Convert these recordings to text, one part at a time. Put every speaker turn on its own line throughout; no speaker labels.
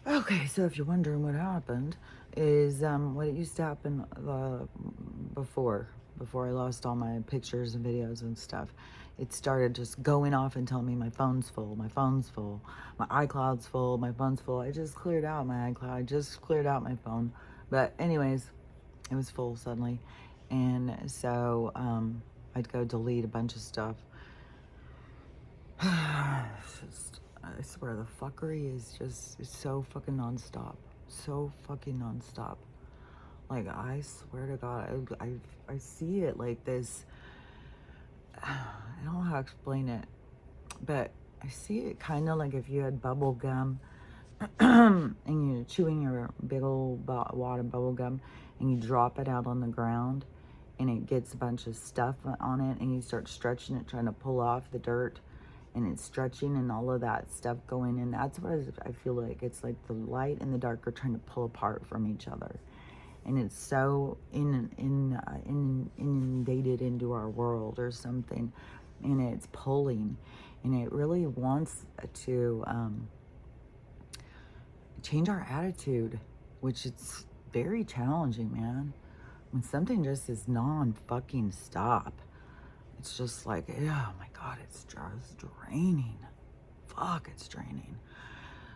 Okay, so if you're wondering what happened, is what it used to happen before I lost all my pictures and videos and stuff. It started just going off and telling me my phone's full, my phone's full, my iCloud's full, my phone's full. I just cleared out my iCloud, I just cleared out my phone. But, anyways, it was full suddenly. And so I'd go delete a bunch of stuff. It's just, I swear, the fuckery is just it's so fucking nonstop. So fucking nonstop. Like, I swear to God, I see it like this. I don't know how to explain it, but I see it kind of like if you had bubble gum and you're chewing your big old wad of bubble gum and you drop it out on the ground and it gets a bunch of stuff on it and you start stretching it, trying to pull off the dirt, and it's stretching and all of that stuff going in. That's what I feel like. It's like the light and the dark are trying to pull apart from each other, and it's so inundated into our world or something, and it's pulling, and it really wants to change our attitude, which it's very challenging, man. When something just is non-fucking stop, it's just like, oh my God, it's just draining. Fuck, it's draining.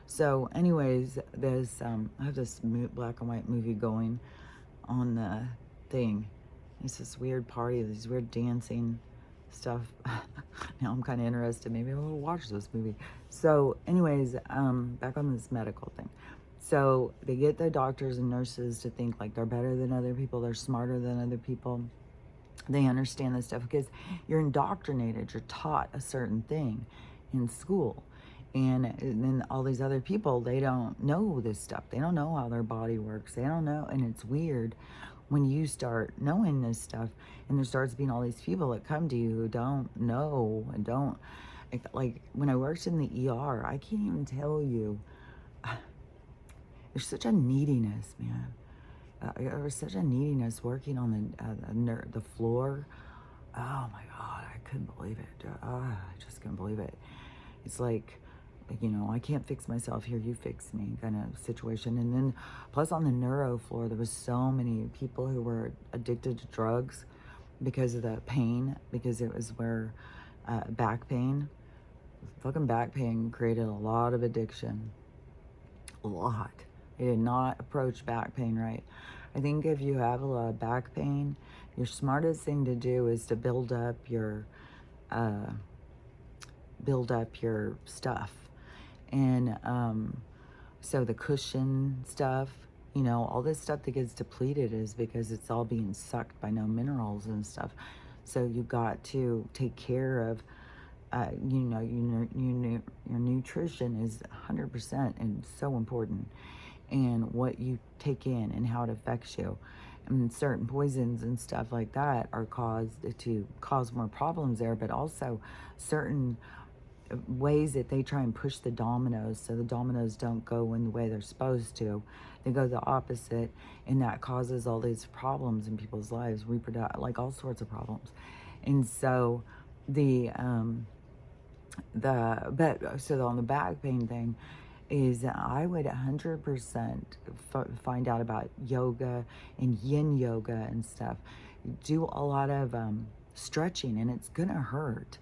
So, anyways, there's I have this black and white movie going on the thing. It's this weird party, these weird dancing stuff. Now I'm kind of interested. Maybe I'll watch this movie. So, anyways, back on this medical thing. So they get the doctors and nurses to think like they're better than other people, they're smarter than other people. They understand this stuff because you're indoctrinated, you're taught a certain thing in school. And then all these other people, they don't know this stuff. They don't know how their body works. They don't know. And it's weird when you start knowing this stuff and there starts being all these people that come to you who don't know and don't. Like when I worked in the ER, I can't even tell you. There's such a neediness, man. There was such a neediness working on the floor. Oh my God, I couldn't believe it. I just couldn't believe it. It's like, I can't fix myself here, you fix me kind of situation. And then plus on the neuro floor, there was so many people who were addicted to drugs because of the pain, because it was where back pain, fucking back pain created a lot of addiction. A lot. They did not approach back pain right. I think if you have a lot of back pain, your smartest thing to do is to build up your stuff. And so the cushion stuff, all this stuff that gets depleted is because it's all being sucked by no minerals and stuff. So you got to take care of your nutrition is 100% and so important, and what you take in and how it affects you. And certain poisons and stuff like that are caused to cause more problems there, but also certain ways that they try and push the dominoes so the dominoes don't go in the way they're supposed to. They go the opposite, and that causes all these problems in people's lives, like all sorts of problems. And so so on the back pain thing is I would 100% find out about yoga and yin yoga and stuff. Do a lot of stretching, and it's gonna hurt.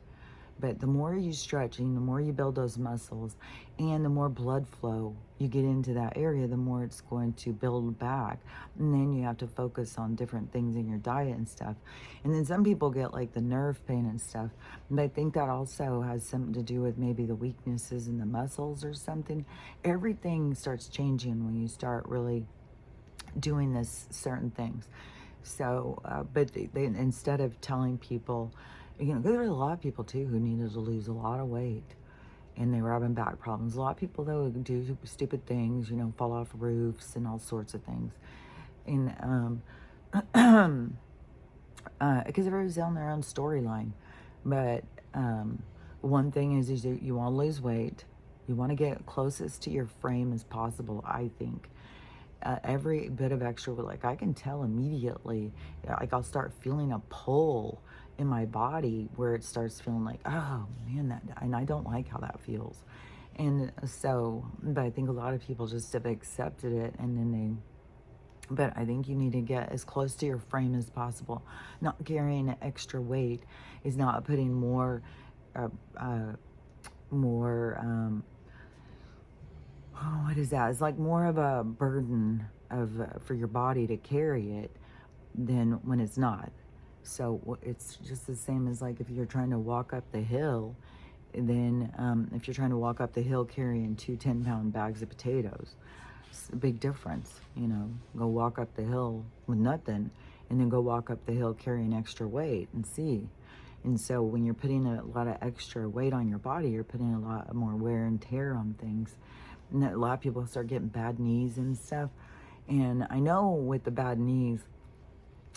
But the more you stretching, the more you build those muscles, and the more blood flow you get into that area, the more it's going to build back. And then you have to focus on different things in your diet and stuff. And then some people get like the nerve pain and stuff. And I think that also has something to do with maybe the weaknesses in the muscles or something. Everything starts changing when you start really doing this certain things. So, but they instead of telling people, because there were a lot of people too who needed to lose a lot of weight, and they were having back problems. A lot of people though do stupid things, fall off roofs and all sorts of things, and because everybody's on their own storyline. But one thing is that you want to lose weight, you want to get closest to your frame as possible. I think every bit of extra, like I can tell immediately, like I'll start feeling a pull in my body where it starts feeling like, oh man, and I don't like how that feels. And so, but I think a lot of people just have accepted it, and then but I think you need to get as close to your frame as possible. Not carrying extra weight is not putting more, uh, uh, more, oh, what is that? It's like more of a burden of for your body to carry it than when it's not. So it's just the same as like if you're trying to walk up the hill, then if you're trying to walk up the hill carrying 2 10-pound bags of potatoes, it's a big difference. You know, go walk up the hill with nothing, and then go walk up the hill carrying extra weight and see. And so when you're putting a lot of extra weight on your body, you're putting a lot more wear and tear on things. And a lot of people start getting bad knees and stuff. And I know with the bad knees,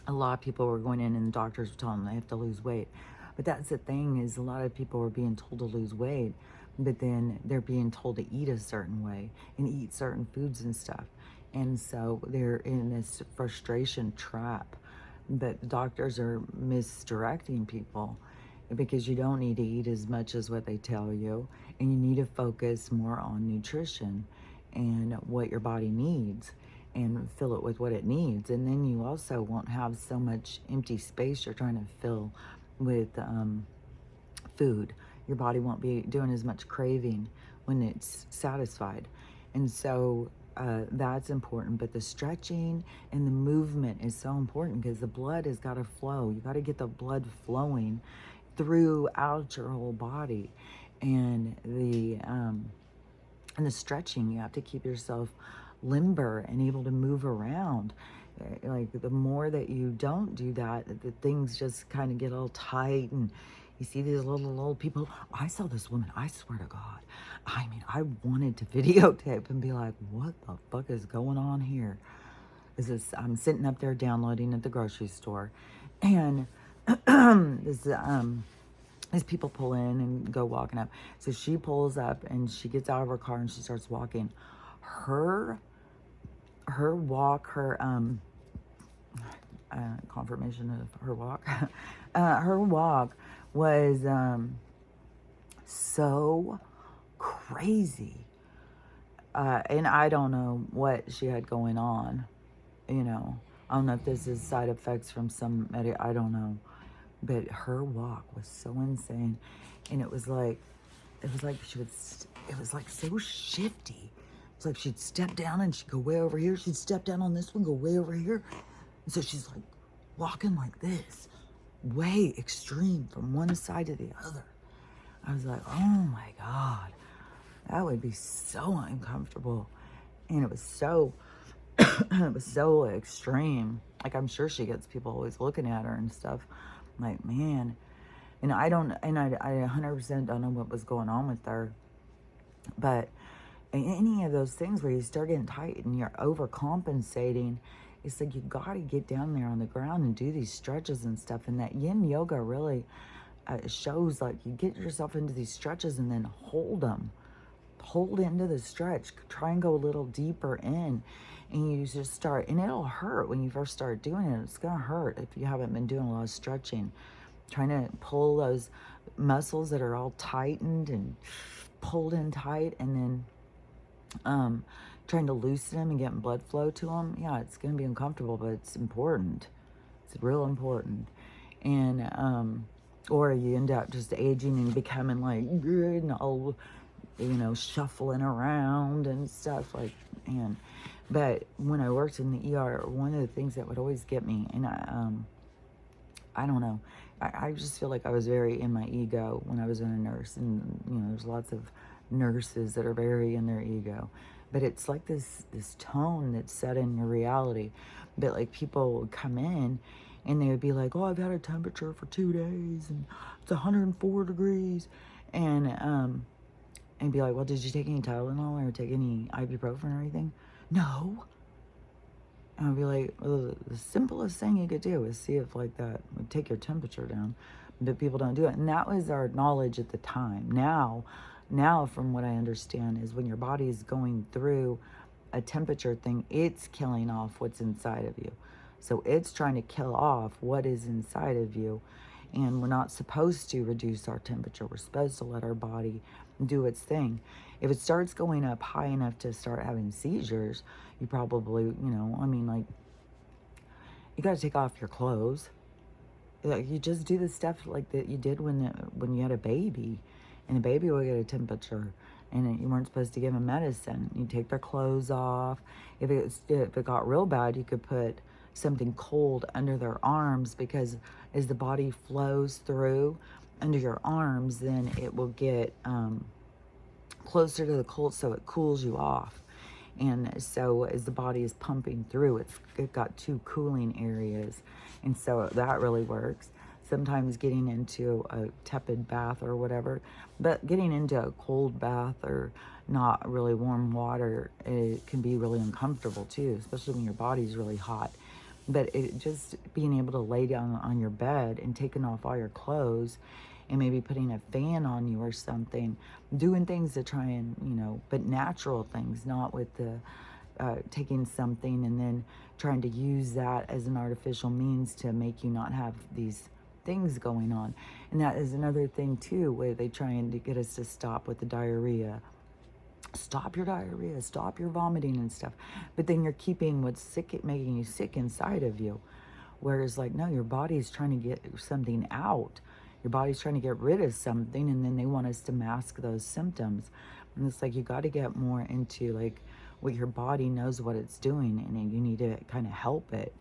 a lot of people were going in and the doctors were telling them they have to lose weight. But that's the thing, is a lot of people are being told to lose weight, but then they're being told to eat a certain way and eat certain foods and stuff. And so they're in this frustration trap. But the doctors are misdirecting people, because you don't need to eat as much as what they tell you, and you need to focus more on nutrition and what your body needs, and fill it with what it needs. And then you also won't have so much empty space you're trying to fill with food. Your body won't be doing as much craving when it's satisfied. And so that's important. But the stretching and the movement is so important, because the blood has got to flow. You got to get the blood flowing throughout your whole body. And the stretching, you have to keep yourself limber and able to move around. Like the more that you don't do that, the things just kind of get all tight, and you see these little people. I saw this woman, I swear to God, I mean, I wanted to videotape and be like, what the fuck is going on here? I'm sitting up there downloading at the grocery store, and these people pull in and go walking up. So she pulls up and she gets out of her car and she starts walking. Her walk, her confirmation of her walk, her walk was so crazy. And I don't know what she had going on. You know, I don't know if this is side effects from some I don't know. But her walk was so insane. And it was like she would, it was like so shifty. It's like she'd step down and she'd go way over here. She'd step down on this one, go way over here. And so she's like walking like this, way extreme from one side to the other. I was like, oh my God, that would be so uncomfortable. And it was so, it was so extreme. Like, I'm sure she gets people always looking at her and stuff. I'm like, man. And I 100% don't know what was going on with her. But any of those things where you start getting tight and you're overcompensating, it's like you got to get down there on the ground and do these stretches and stuff. And that yin yoga really shows, like, you get yourself into these stretches and then hold them. Hold into the stretch. Try and go a little deeper in. And you just start, and it'll hurt when you first start doing it. It's going to hurt if you haven't been doing a lot of stretching. Trying to pull those muscles that are all tightened and pulled in tight, and then trying to loosen them and getting blood flow to them. Yeah, it's going to be uncomfortable, but it's important. It's real important. And or you end up just aging and becoming like good and all, you know, shuffling around and stuff like. And but when I worked in the ER, one of the things that would always get me, and I don't know, I just feel like I was very in my ego when I was a nurse. And, you know, there's lots of nurses that are very in their ego. But it's like this tone that's set in your reality. But, like, people would come in and they would be like, oh, I've had a temperature for 2 days and it's 104 degrees. And be like, well, did you take any Tylenol or take any ibuprofen or anything? No. And I'd be like, well, the simplest thing you could do is see if, like, that would take your temperature down. But people don't do it. And that was our knowledge at the time. Now, from what I understand, is when your body is going through a temperature thing, it's killing off what's inside of you. So it's trying to kill off what is inside of you. And we're not supposed to reduce our temperature. We're supposed to let our body do its thing. If it starts going up high enough to start having seizures, you probably, you know, I mean, like, you got to take off your clothes. Like, you just do the stuff like that you did when you had a baby, and a baby will get a temperature, and you weren't supposed to give them medicine. You take their clothes off. If it got real bad, you could put something cold under their arms, because as the body flows through under your arms, then it will get closer to the cold, so it cools you off. And so as the body is pumping through, it got two cooling areas, and so that really works. Sometimes getting into a tepid bath or whatever, but getting into a cold bath or not really warm water, it can be really uncomfortable too, especially when your body's really hot. But just being able to lay down on your bed and taking off all your clothes and maybe putting a fan on you or something, doing things to try and, you know, but natural things, not with the taking something and then trying to use that as an artificial means to make you not have these things going on. And that is another thing too, where they trying to get us to stop with the diarrhea. Stop your diarrhea, stop your vomiting and stuff. But then you're keeping what's sick, making you sick inside of you. Whereas, like, no, your body's trying to get something out. Your body's trying to get rid of something, and then they want us to mask those symptoms. And it's like, you got to get more into, like, what your body knows what it's doing, and you need to kind of help it.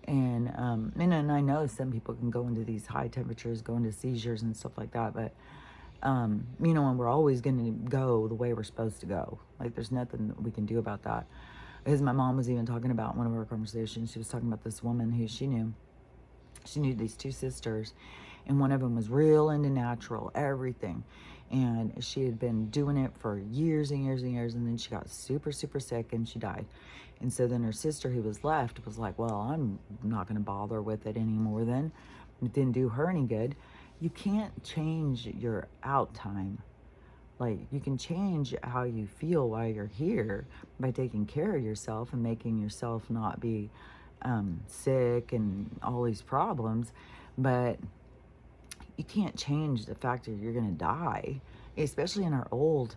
And I know some people can go into these high temperatures, go into seizures and stuff like that, but you know, and we're always going to go the way we're supposed to go. Like, there's nothing that we can do about that. Because my mom was even talking about one of our conversations. She was talking about this woman who she knew these two sisters, and one of them was real into natural everything, and she had been doing it for years and years and years, and then she got super, super sick and she died. And so then her sister who was left was like, well, I'm not going to bother with it anymore then. It didn't do her any good. You can't change your out time. Like, you can change how you feel while you're here by taking care of yourself and making yourself not be sick and all these problems. But you can't change the fact that you're going to die, especially in our old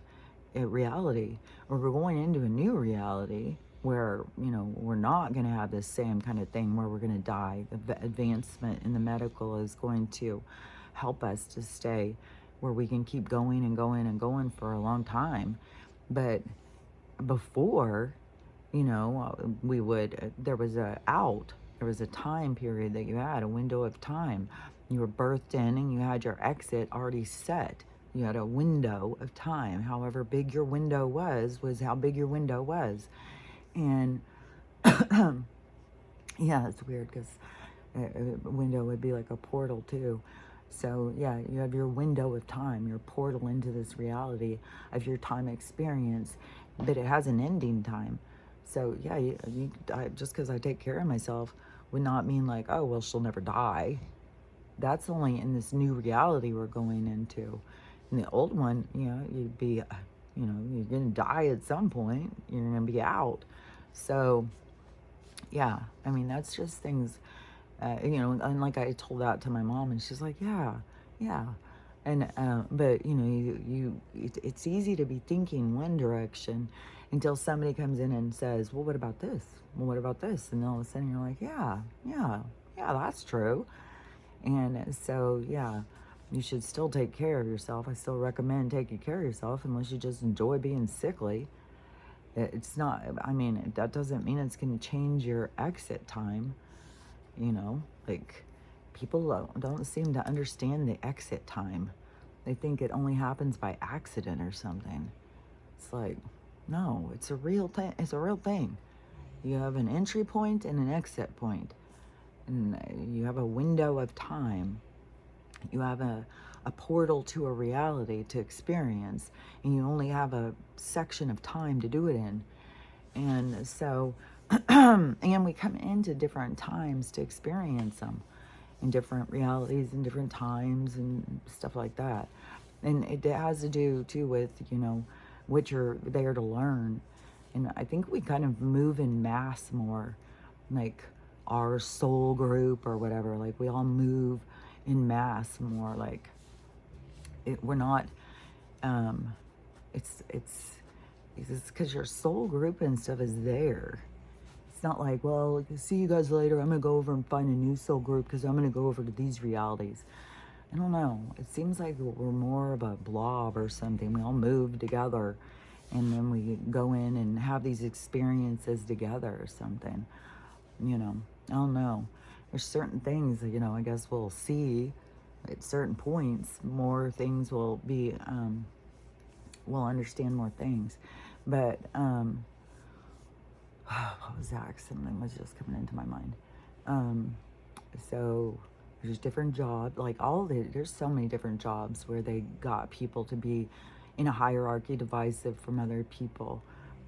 reality, or we're going into a new reality where, you know, we're not going to have this same kind of thing where we're going to die. The advancement in the medical is going to help us to stay where we can keep going and going and going for a long time. But before, you know, there was a time period that you had, a window of time. You were birthed in and you had your exit already set. You had a window of time. However big your window was how big your window was. And yeah, it's weird because a window would be like a portal too. So yeah, you have your window of time, your portal into this reality of your time experience, but it has an ending time. So yeah, just because I take care of myself would not mean like, oh, well, she'll never die. That's only in this new reality we're going into. In the old one, you know, you'd be, you know, you're going to die at some point. You're going to be out. So yeah, I mean, that's just things. You know, and like I told that to my mom, and she's like, yeah. And, but you know, it's easy to be thinking one direction until somebody comes in and says, well, what about this? Well, what about this? And all of a sudden you're like, yeah, that's true. And so, yeah, you should still take care of yourself. I still recommend taking care of yourself unless you just enjoy being sickly. It's not, I mean, that doesn't mean it's going to change your exit time. You know, like, people don't seem to understand the exit time. They think it only happens by accident or something. It's like, no, it's a real thing. It's a real thing. You have an entry point and an exit point, and you have a window of time. You have a portal to a reality to experience, and you only have a section of time to do it in. And so, and we come into different times to experience them, in different realities and different times and stuff like that. And it has to do too with, you know, what you're there to learn. And I think we kind of move in mass more, like our soul group or whatever. Like, we all move in mass more. Like, we're not It's because your soul group and stuff is there. It's not like, well, see you guys later. I'm going to go over and find a new soul group because I'm going to go over to these realities. I don't know. It seems like we're more of a blob or something. We all move together and then we go in and have these experiences together or something. You know, I don't know. There's certain things, you know, I guess we'll see at certain points. More things will be, we'll understand more things. But, what was that? Something was just coming into my mind. So there's different jobs, like there's so many different jobs where they got people to be in a hierarchy, divisive from other people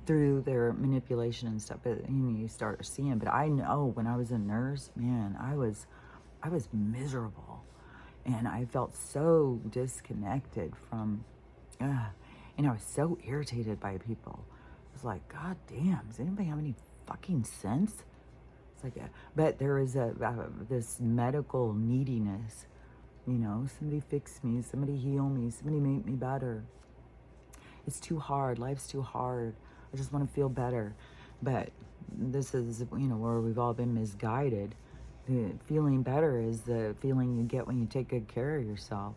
through their manipulation and stuff. But you start seeing. But I know when I was a nurse, man, I was miserable, and I felt so disconnected from, and I was so irritated by people. I was like, God damn, does anybody have any fucking sense? It's like, but there is this medical neediness, you know, somebody fix me, somebody heal me, somebody make me better. It's too hard. Life's too hard. I just want to feel better. But this is, you know, where we've all been misguided. The feeling better is the feeling you get when you take good care of yourself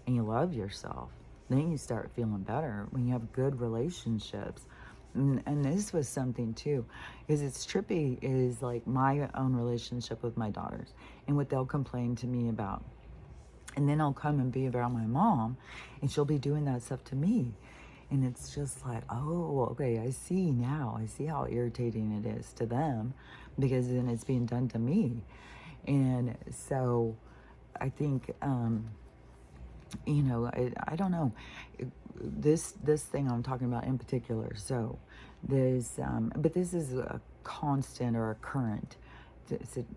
and you love yourself. Then you start feeling better when you have good relationships. And this was something too, is it's trippy, is like my own relationship with my daughters and what they'll complain to me about. And then I'll come and be around my mom and she'll be doing that stuff to me. And it's just like, oh, okay, I see now. I see how irritating it is to them because then it's being done to me. And so I think, you know, I don't know. This thing I'm talking about in particular. So there's, but this is a constant or a current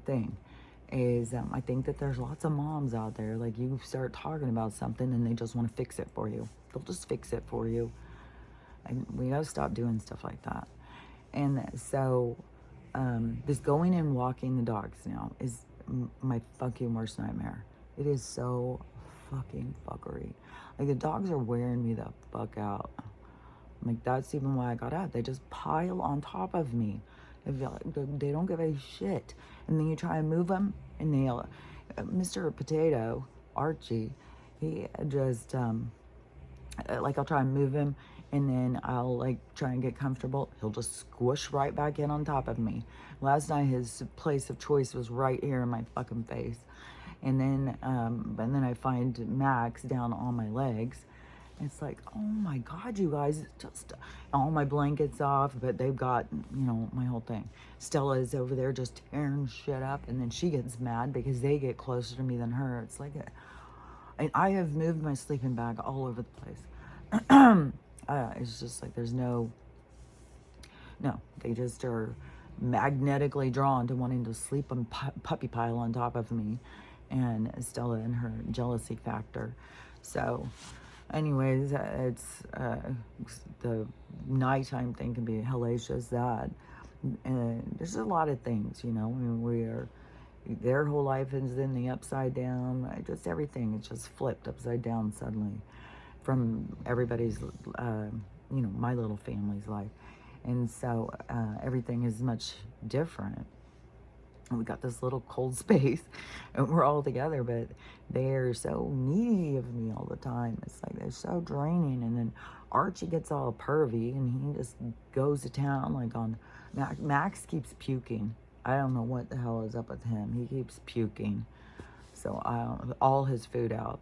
thing. Is I think that there's lots of moms out there, like you start talking about something and they just want to fix it for you. They'll just fix it for you. And we gotta stop doing stuff like that. And so this going and walking the dogs now is my fucking worst nightmare. It is so fucking fuckery. Like the dogs are wearing me the fuck out. Like that's even why I got out. They just pile on top of me. They don't give a shit. And then you try and move them and they'll, Mr. Potato, Archie, he just, like I'll try and move him and then I'll like try and get comfortable. He'll just squish right back in on top of me. Last night his place of choice was right here in my fucking face. And then I find Max down on my legs. It's like, oh my God, you guys, just all my blankets off, but they've got, you know, my whole thing. Stella is over there just tearing shit up, and then she gets mad because they get closer to me than her. It's like, I have moved my sleeping bag all over the place. It's just like there's no, they just are magnetically drawn to wanting to sleep on puppy pile on top of me, and Stella and her jealousy factor. So anyways, it's the nighttime thing can be hellacious. That and there's a lot of things, you know. I mean, their whole life is in the upside down. Just everything is just flipped upside down suddenly from everybody's, you know, my little family's life, and so everything is much different. And we got this little cold space and we're all together, but they're so needy of me all the time. It's like they're so draining. And then Archie gets all pervy and he just goes to town like on Max keeps puking. I don't know what the hell is up with him. He keeps puking. So all his food out.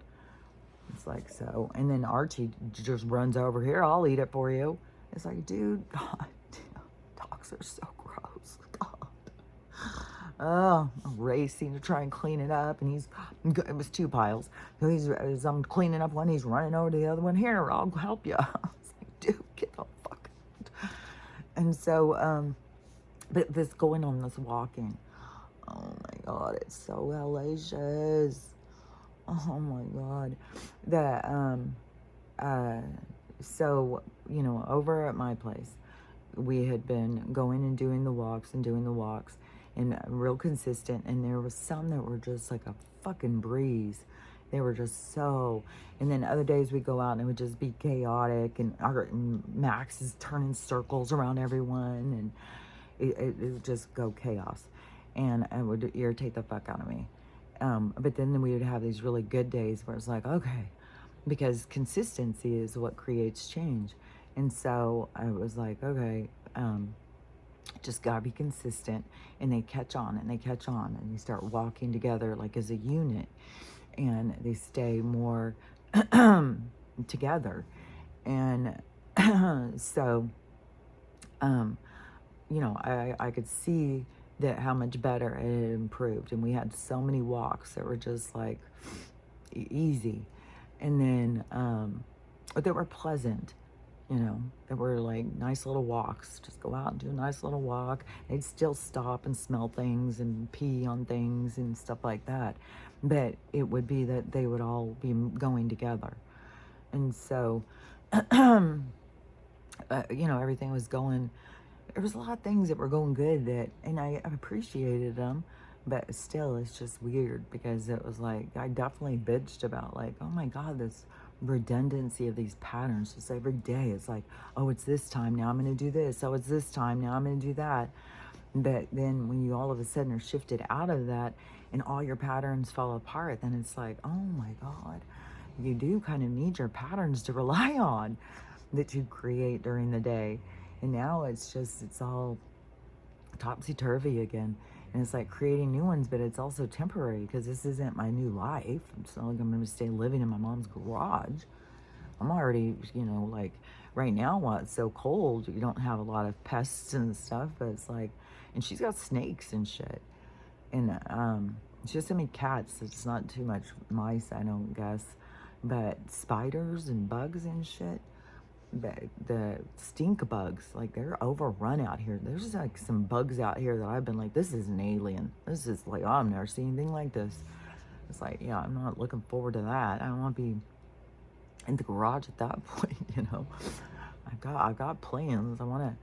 It's like, so, and then Archie just runs over here. I'll eat it for you. It's like, dude, God, dogs are so gross. God. Oh, racing to try and clean it up, and it was 2 piles. So as I'm cleaning up one, he's running over to the other one. Here, I'll help you. I was like, dude, get the fuck out. And so, but this going on this walking, oh my God, it's so hellacious. Oh my God. So, you know, over at my place, we had been going and doing the walks and real consistent, and there was some that were just like a fucking breeze, They were just so, and then other days we go out and it would just be chaotic, and Max is turning circles around everyone, and it would just go chaos, and it would irritate the fuck out of me. But then we would have these really good days where it's like, okay, because consistency is what creates change. And so I was like, okay, just gotta be consistent, and they catch on and they catch on and they start walking together like as a unit, and they stay more together. And so you know, I could see that how much better it had improved, and we had so many walks that were just like easy, and then that were pleasant, you know, that were like nice little walks. Just go out and do a nice little walk. They'd still stop and smell things and pee on things and stuff like that, but it would be that they would all be going together. And so you know, everything was going, there was a lot of things that were going good, that, and I appreciated them, but still it's just weird because it was like, I definitely bitched about like, oh my God, this redundancy of these patterns. Just every day it's like, oh, it's this time, now I'm going to do this. Oh, it's this time, now I'm going to do that. But then when you all of a sudden are shifted out of that and all your patterns fall apart, then it's like, oh my God, you do kind of need your patterns to rely on that you create during the day. And now it's just, it's all topsy-turvy again. And it's like creating new ones, but it's also temporary because this isn't my new life. It's not like I'm going to stay living in my mom's garage. I'm already, you know, like right now while it's so cold, you don't have a lot of pests and stuff, but it's like, and she's got snakes and shit. And she has so many cats, it's not too much mice, I don't guess, but spiders and bugs and shit. The stink bugs, like they're overrun out here. There's like some bugs out here that I've been like, this is an alien. This is like, oh, I've never seen anything like this. It's like, yeah, I'm not looking forward to that. I don't want to be in the garage at that point, you know. I've got plans. I want to,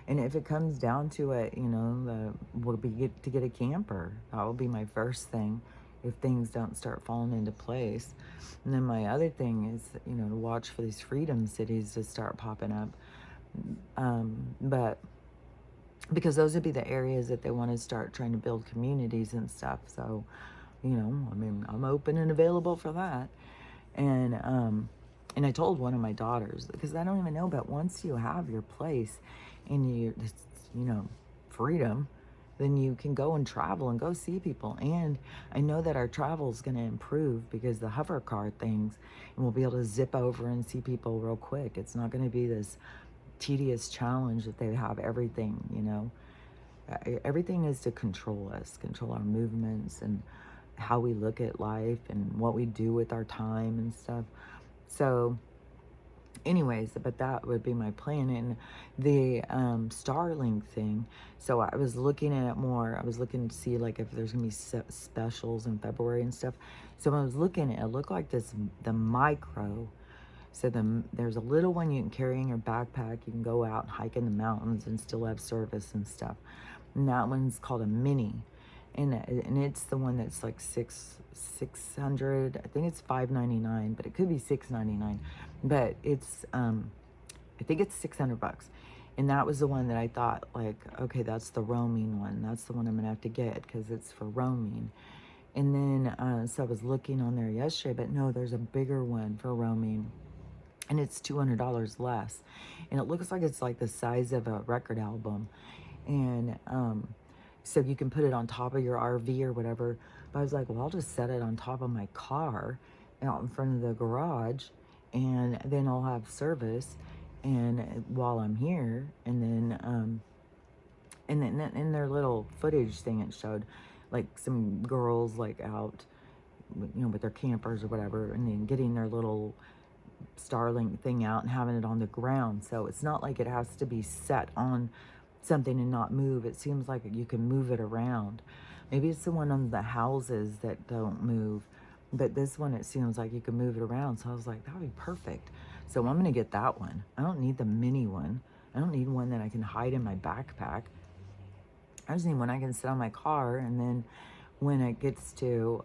and if it comes down to it, you know, will be to get a camper. That will be my first thing if things don't start falling into place. And then my other thing is, you know, to watch for these freedom cities to start popping up. But because those would be the areas that they want to start trying to build communities and stuff. So, you know, I mean, I'm open and available for that. And I told one of my daughters, because I don't even know, but once you have your place and you know, freedom, then you can go and travel and go see people. And I know that our travel is going to improve because the hover car things, and we'll be able to zip over and see people real quick. It's not going to be this tedious challenge that they have everything, you know. Everything is to control us, control our movements and how we look at life and what we do with our time and stuff. So anyways, but that would be my plan. And the Starlink thing, so I was looking at it more. I was looking to see like if there's gonna be specials in February and stuff. So when I was looking at it, it looked like the micro. So there's a little one you can carry in your backpack. You can go out and hike in the mountains and still have service and stuff. And that one's called a mini. And it's the one that's like 600. I think it's $599, but it could be $699. But it's I think it's $600. And that was the one that I thought like, okay, that's the roaming one. That's the one I'm gonna have to get because it's for roaming. And then so I was looking on there yesterday, but no, there's a bigger one for roaming, and it's $200 less. And it looks like it's like the size of a record album. And so you can put it on top of your RV or whatever. But I was like, well, I'll just set it on top of my car out in front of the garage, and then I'll have service and while I'm here. And then in their little footage thing, it showed like some girls like out, you know, with their campers or whatever, and then getting their little Starlink thing out and having it on the ground. So it's not like it has to be set on something and not move. It seems like you can move it around. Maybe it's the one on the houses that don't move, but this one, it seems like you can move it around. So I was like, that would be perfect. So I'm gonna get that one. I don't need the mini one. I don't need one that I can hide in my backpack. I just need one I can sit on my car, and then when it gets to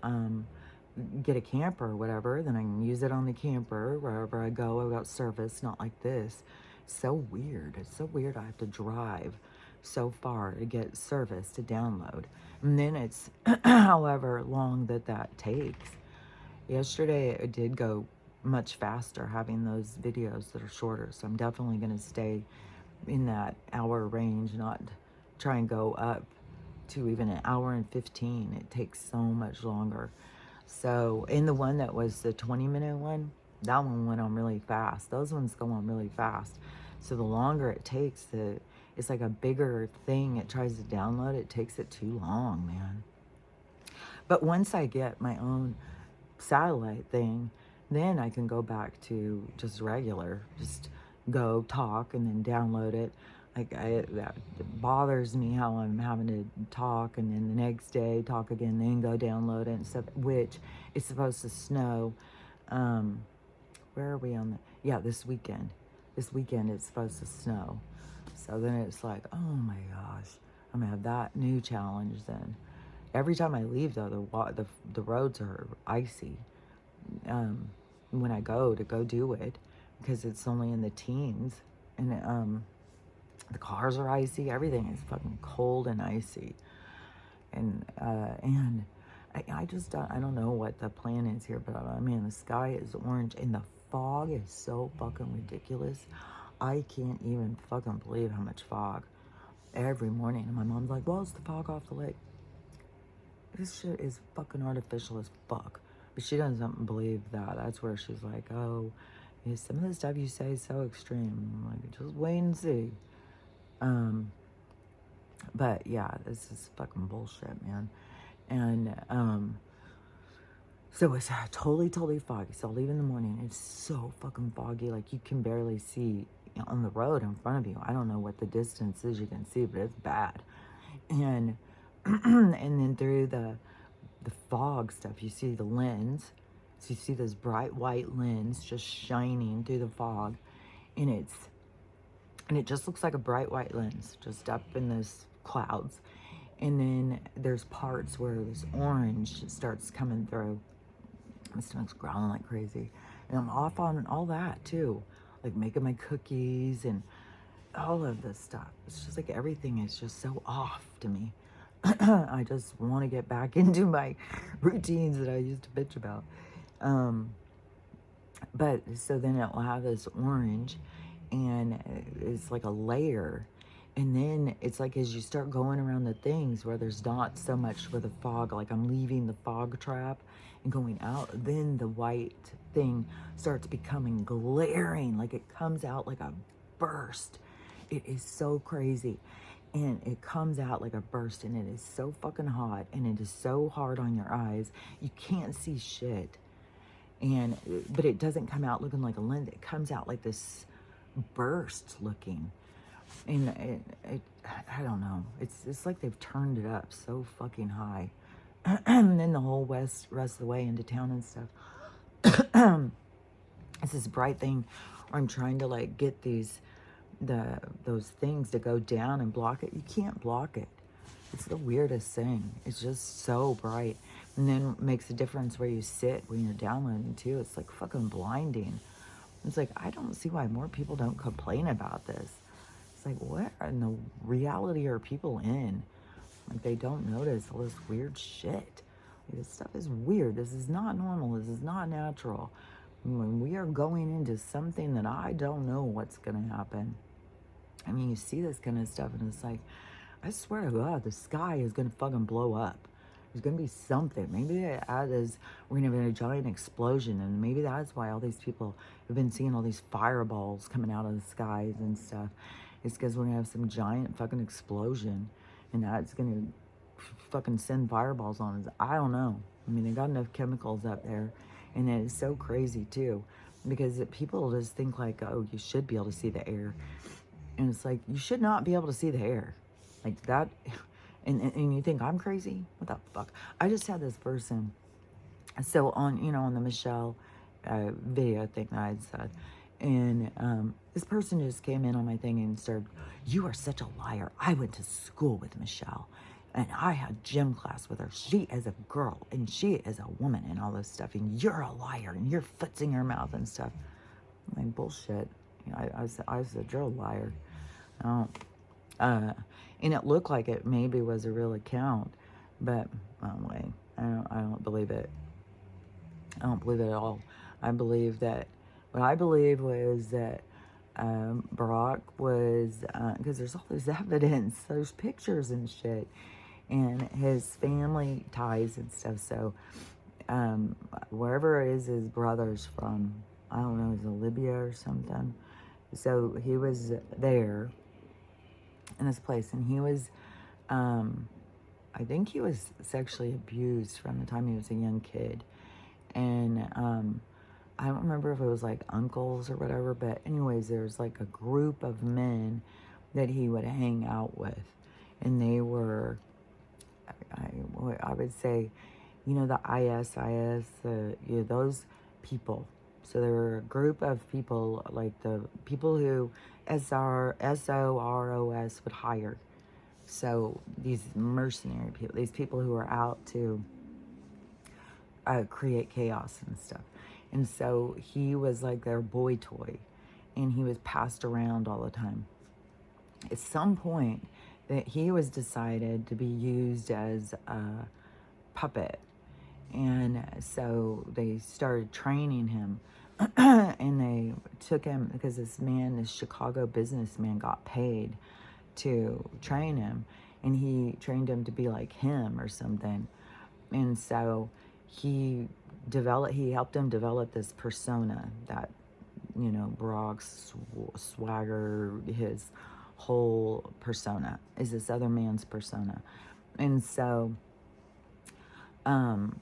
get a camper or whatever, then I can use it on the camper wherever I go. I've got service, not like this. So weird. It's so weird I have to drive so far to get service to download. And then it's however long that takes. Yesterday it did go much faster having those videos that are shorter. So I'm definitely going to stay in that hour range, not try and go up to even an hour and 15. It takes so much longer. So in the one that was the 20-minute one, that one went on really fast. Those ones go on really fast. So the longer it takes, it's like a bigger thing. It tries to download, it takes it too long, man. But once I get my own satellite thing, then I can go back to just regular, just go talk and then download it. Like that bothers me how I'm having to talk and then the next day talk again, then go download it and stuff, which is supposed to snow. Where are we on the, yeah, this weekend. This weekend it's supposed to snow. So then it's like, oh my gosh, I'm gonna have that new challenge then. Every time I leave though, the roads are icy. When I go to do it, because it's only in the teens, and the cars are icy. Everything is fucking cold and icy, and I just I don't know what the plan is here, but I mean the sky is orange and the fog is so fucking ridiculous. I can't even fucking believe how much fog every morning. And my mom's like, "Well, it's the fog off the lake." This shit is fucking artificial as fuck. But she doesn't believe that. That's where she's like, oh, yeah, some of the stuff you say is so extreme. I'm like, just wait and see. But yeah, this is fucking bullshit, man. And so it's totally foggy. So I'll leave in the morning. It's so fucking foggy. Like you can barely see on the road in front of you. I don't know what the distance is you can see, but it's bad. And and then through the fog stuff, you see the lens. So you see this bright white lens just shining through the fog, and it just looks like a bright white lens just up in those clouds. And then there's parts where this orange starts coming through. My stomach's growling like crazy, and I'm off on all that too, like making my cookies and all of this stuff. It's just like everything is just so off to me. I just want to get back into my routines that I used to bitch about. But so then it will have this orange, and it's like a layer. And then it's like as you start going around the things where there's not so much with the fog, like I'm leaving the fog trap and going out, then the white thing starts becoming glaring, like it comes out like a burst. It is so crazy. And it comes out like a burst, and it is so fucking hot, and it is so hard on your eyes. You can't see shit. But it doesn't come out looking like a lens. It comes out like this burst looking. And I don't know. It's like they've turned it up so fucking high. And then the whole rest of the way into town and stuff. It's this bright thing where I'm trying to like get those things to go down and block it. You can't block it. It's the weirdest thing. It's just so bright. And then it makes a difference where you sit when you're downloading too. It's like fucking blinding. It's like, I don't see why more people don't complain about this. It's like, what in the reality are people in? Like they don't notice all this weird shit. Like, this stuff is weird. This is not normal. This is not natural. When we are going into something that I don't know what's going to happen. I mean, you see this kind of stuff and it's like, I swear to God, the sky is going to fucking blow up. There's going to be something. Maybe we're going to have a giant explosion, and maybe that's why all these people have been seeing all these fireballs coming out of the skies and stuff. It's because we're going to have some giant fucking explosion, and that's going to fucking send fireballs on us. I don't know. I mean, they got enough chemicals up there, and it is so crazy, too, because people just think like, oh, you should be able to see the air. And it's like, you should not be able to see the air. Like that, and you think I'm crazy? What the fuck? I just had this person, so on the Michelle video thing that I'd said, and this person just came in on my thing and started, you are such a liar. I went to school with Michelle. And I had gym class with her. She is a girl and she is a woman and all this stuff. And you're a liar and your foot's in your mouth and stuff. I'm like, bullshit. You know, I said, you're a liar. Oh, and it looked like it maybe was a real account, but anyway, I don't believe it. I don't believe it at all. I believe that what I believe was that Barack was, because there's all this evidence, there's pictures and shit, and his family ties and stuff. So wherever it is his brother's from, I don't know, is it Libya or something? So he was there in this place, and he was, I think he was sexually abused from the time he was a young kid. And I don't remember if it was like uncles or whatever, but anyways, there's like a group of men that he would hang out with. And they were, I would say, you know, the ISIS, you know, those people. So there were a group of people, like the people who SOROS would hire. So these mercenary people, these people who are out to create chaos and stuff. And so he was like their boy toy, and he was passed around all the time. At some point, that he was decided to be used as a puppet. And so they started training him. And they took him because this Chicago businessman got paid to train him. And he trained him to be like him or something. And so he helped him develop this persona that, you know, Barack's swagger, his whole persona is this other man's persona. And so, and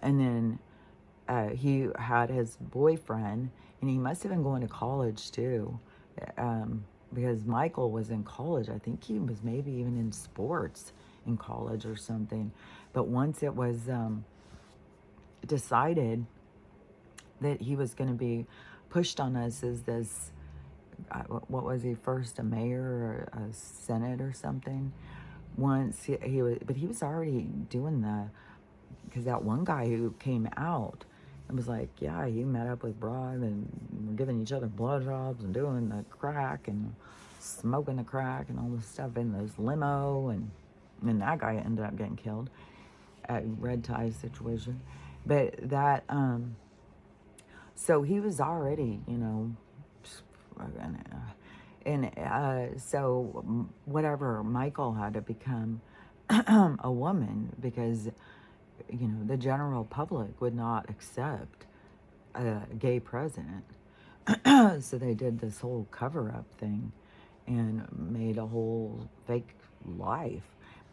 then he had his boyfriend, and he must have been going to college too, because Michael was in college. I think he was maybe even in sports in college or something. But once it was decided that he was going to be pushed on us as this, what was he, first a mayor or a senate or something? Once he was, but he was already doing because that one guy who came out and was like, yeah, he met up with Broad and we're giving each other blowjobs and doing the crack and smoking the crack and all this stuff in this limo, and that guy ended up getting killed at Red Tie situation. But that, so he was already, you know, and so whatever, Michael had to become a woman because, you know, the general public would not accept a gay president. So they did this whole cover-up thing and made a whole fake life.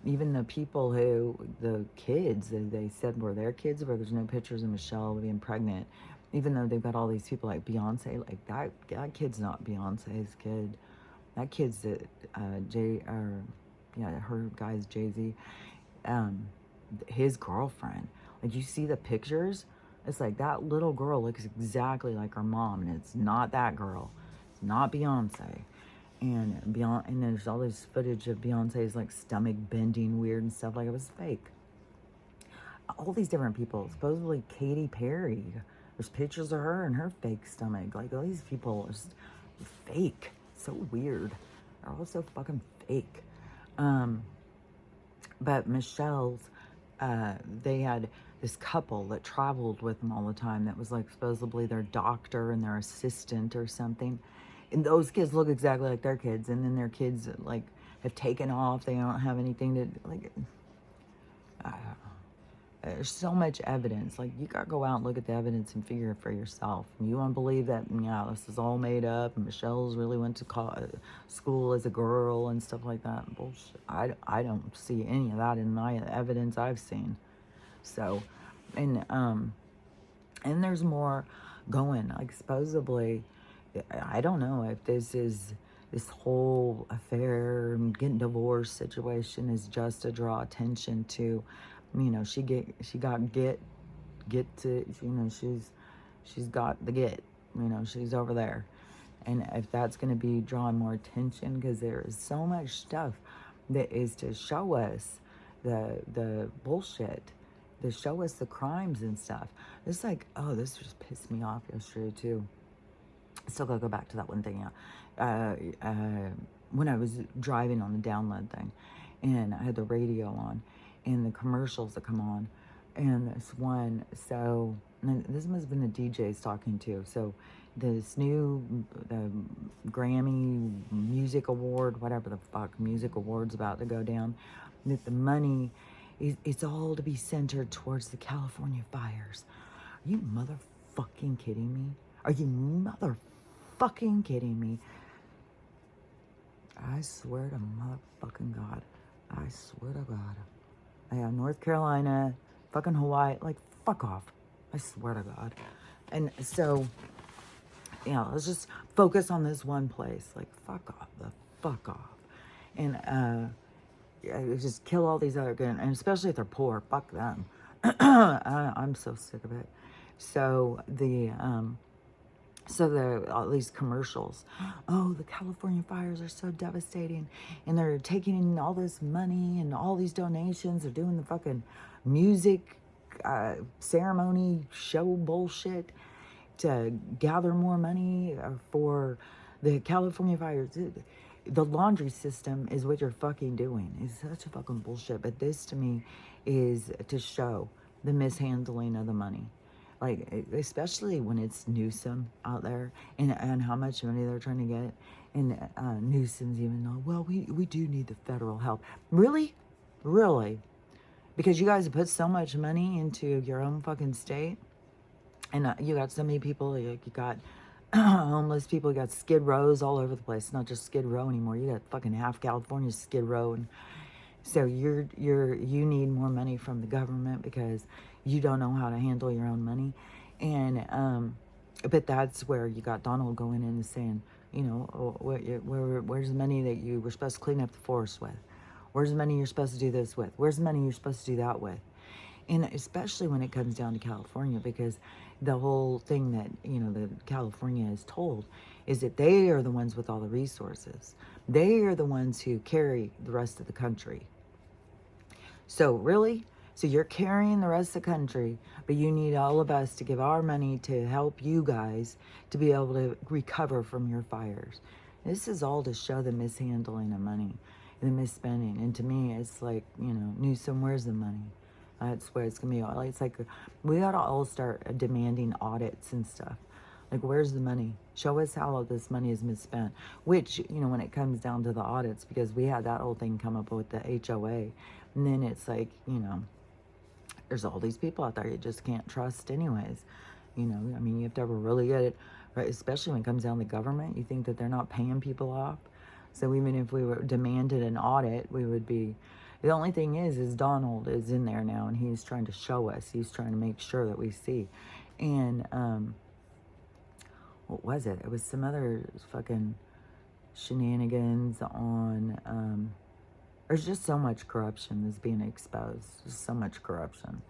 Even the people the kids, they said were their kids, where there's no pictures of Michelle being pregnant, even though they've got all these people like Beyonce, like that kid's not Beyonce's kid. That kid's her guy's Jay-Z, his girlfriend. Like, you see the pictures, it's like that little girl looks exactly like her mom, and it's not that girl. It's not Beyonce. And and there's all this footage of Beyonce's like stomach bending weird and stuff, like it was fake. All these different people, supposedly Katy Perry, there's pictures of her and her fake stomach. Like, all these people are just fake. So weird. They're all so fucking fake. But Michelle's, they had this couple that traveled with them all the time that was like supposedly their doctor and their assistant or something. And those kids look exactly like their kids, and then their kids like have taken off. They don't have anything to like. There's so much evidence. Like, you gotta go out and look at the evidence and figure it for yourself. You want to believe that, yeah, this is all made up, and Michelle's really went to school as a girl and stuff like that. Bullshit. I don't see any of that in my evidence I've seen. So, and there's more going. Like, supposedly, I don't know if this whole affair and getting divorced situation is just to draw attention to, you know, she got to, you know, she's got the get, you know, she's over there. And if that's going to be drawing more attention, because there is so much stuff that is to show us the bullshit. They show us the crimes and stuff. It's like, oh, this just pissed me off yesterday too. Still gotta go back to that one thing, yeah. When I was driving on the download thing, and I had the radio on, and the commercials that come on, and this one, so this must have been the DJs talking too. So this new Grammy Music Award, whatever the fuck music award's about to go down, that the money it's all to be centered towards the California fires. Are you motherfucking kidding me? Are you motherfucking kidding me? I swear to motherfucking God. I swear to God. Yeah, North Carolina, fucking Hawaii, like, fuck off. I swear to God. And so, yeah, let's just focus on this one place. Like, fuck off. The fuck off. And, yeah, just kill all these other good, and especially if they're poor, fuck them. I'm so sick of it. So all these commercials, oh, the California fires are so devastating, and they're taking in all this money and all these donations. They're doing the fucking music ceremony show bullshit to gather more money for the California fires. The laundry system is what you're fucking doing. It's such a fucking bullshit. But this to me is to show the mishandling of the money. Like, especially when it's Newsom out there and how much money they're trying to get. And Newsom's even though, well, we do need the federal help. Really? Really? Because you guys have put so much money into your own fucking state. And you got so many people, you got homeless people, you got Skid Rows all over the place. It's not just Skid Row anymore. You got fucking half California Skid Row, and so you need more money from the government because you don't know how to handle your own money, and but that's where you got Donald going in and saying, you know, where's the money that you were supposed to clean up the forest with? Where's the money you're supposed to do this with? Where's the money you're supposed to do that with? And especially when it comes down to California, because the whole thing that, you know, that California is told is that they are the ones with all the resources. They are the ones who carry the rest of the country. So really? So you're carrying the rest of the country, but you need all of us to give our money to help you guys to be able to recover from your fires. This is all to show the mishandling of money, the misspending. And to me, it's like, you know, Newsom, where's the money? That's where it's going to be. It's like we ought to all start demanding audits and stuff. Like, where's the money? Show us how all this money is misspent. Which, you know, when it comes down to the audits, because we had that whole thing come up with the HOA. And then it's like, you know, there's all these people out there you just can't trust anyways. You know, I mean, you have to have a really good, right, especially when it comes down to government. You think that they're not paying people off. So even if we were demanded an audit, we would be... The only thing is Donald is in there now, and he's trying to show us. He's trying to make sure that we see. And, what was it? It was some other fucking shenanigans on, there's just so much corruption that's being exposed. Just so much corruption.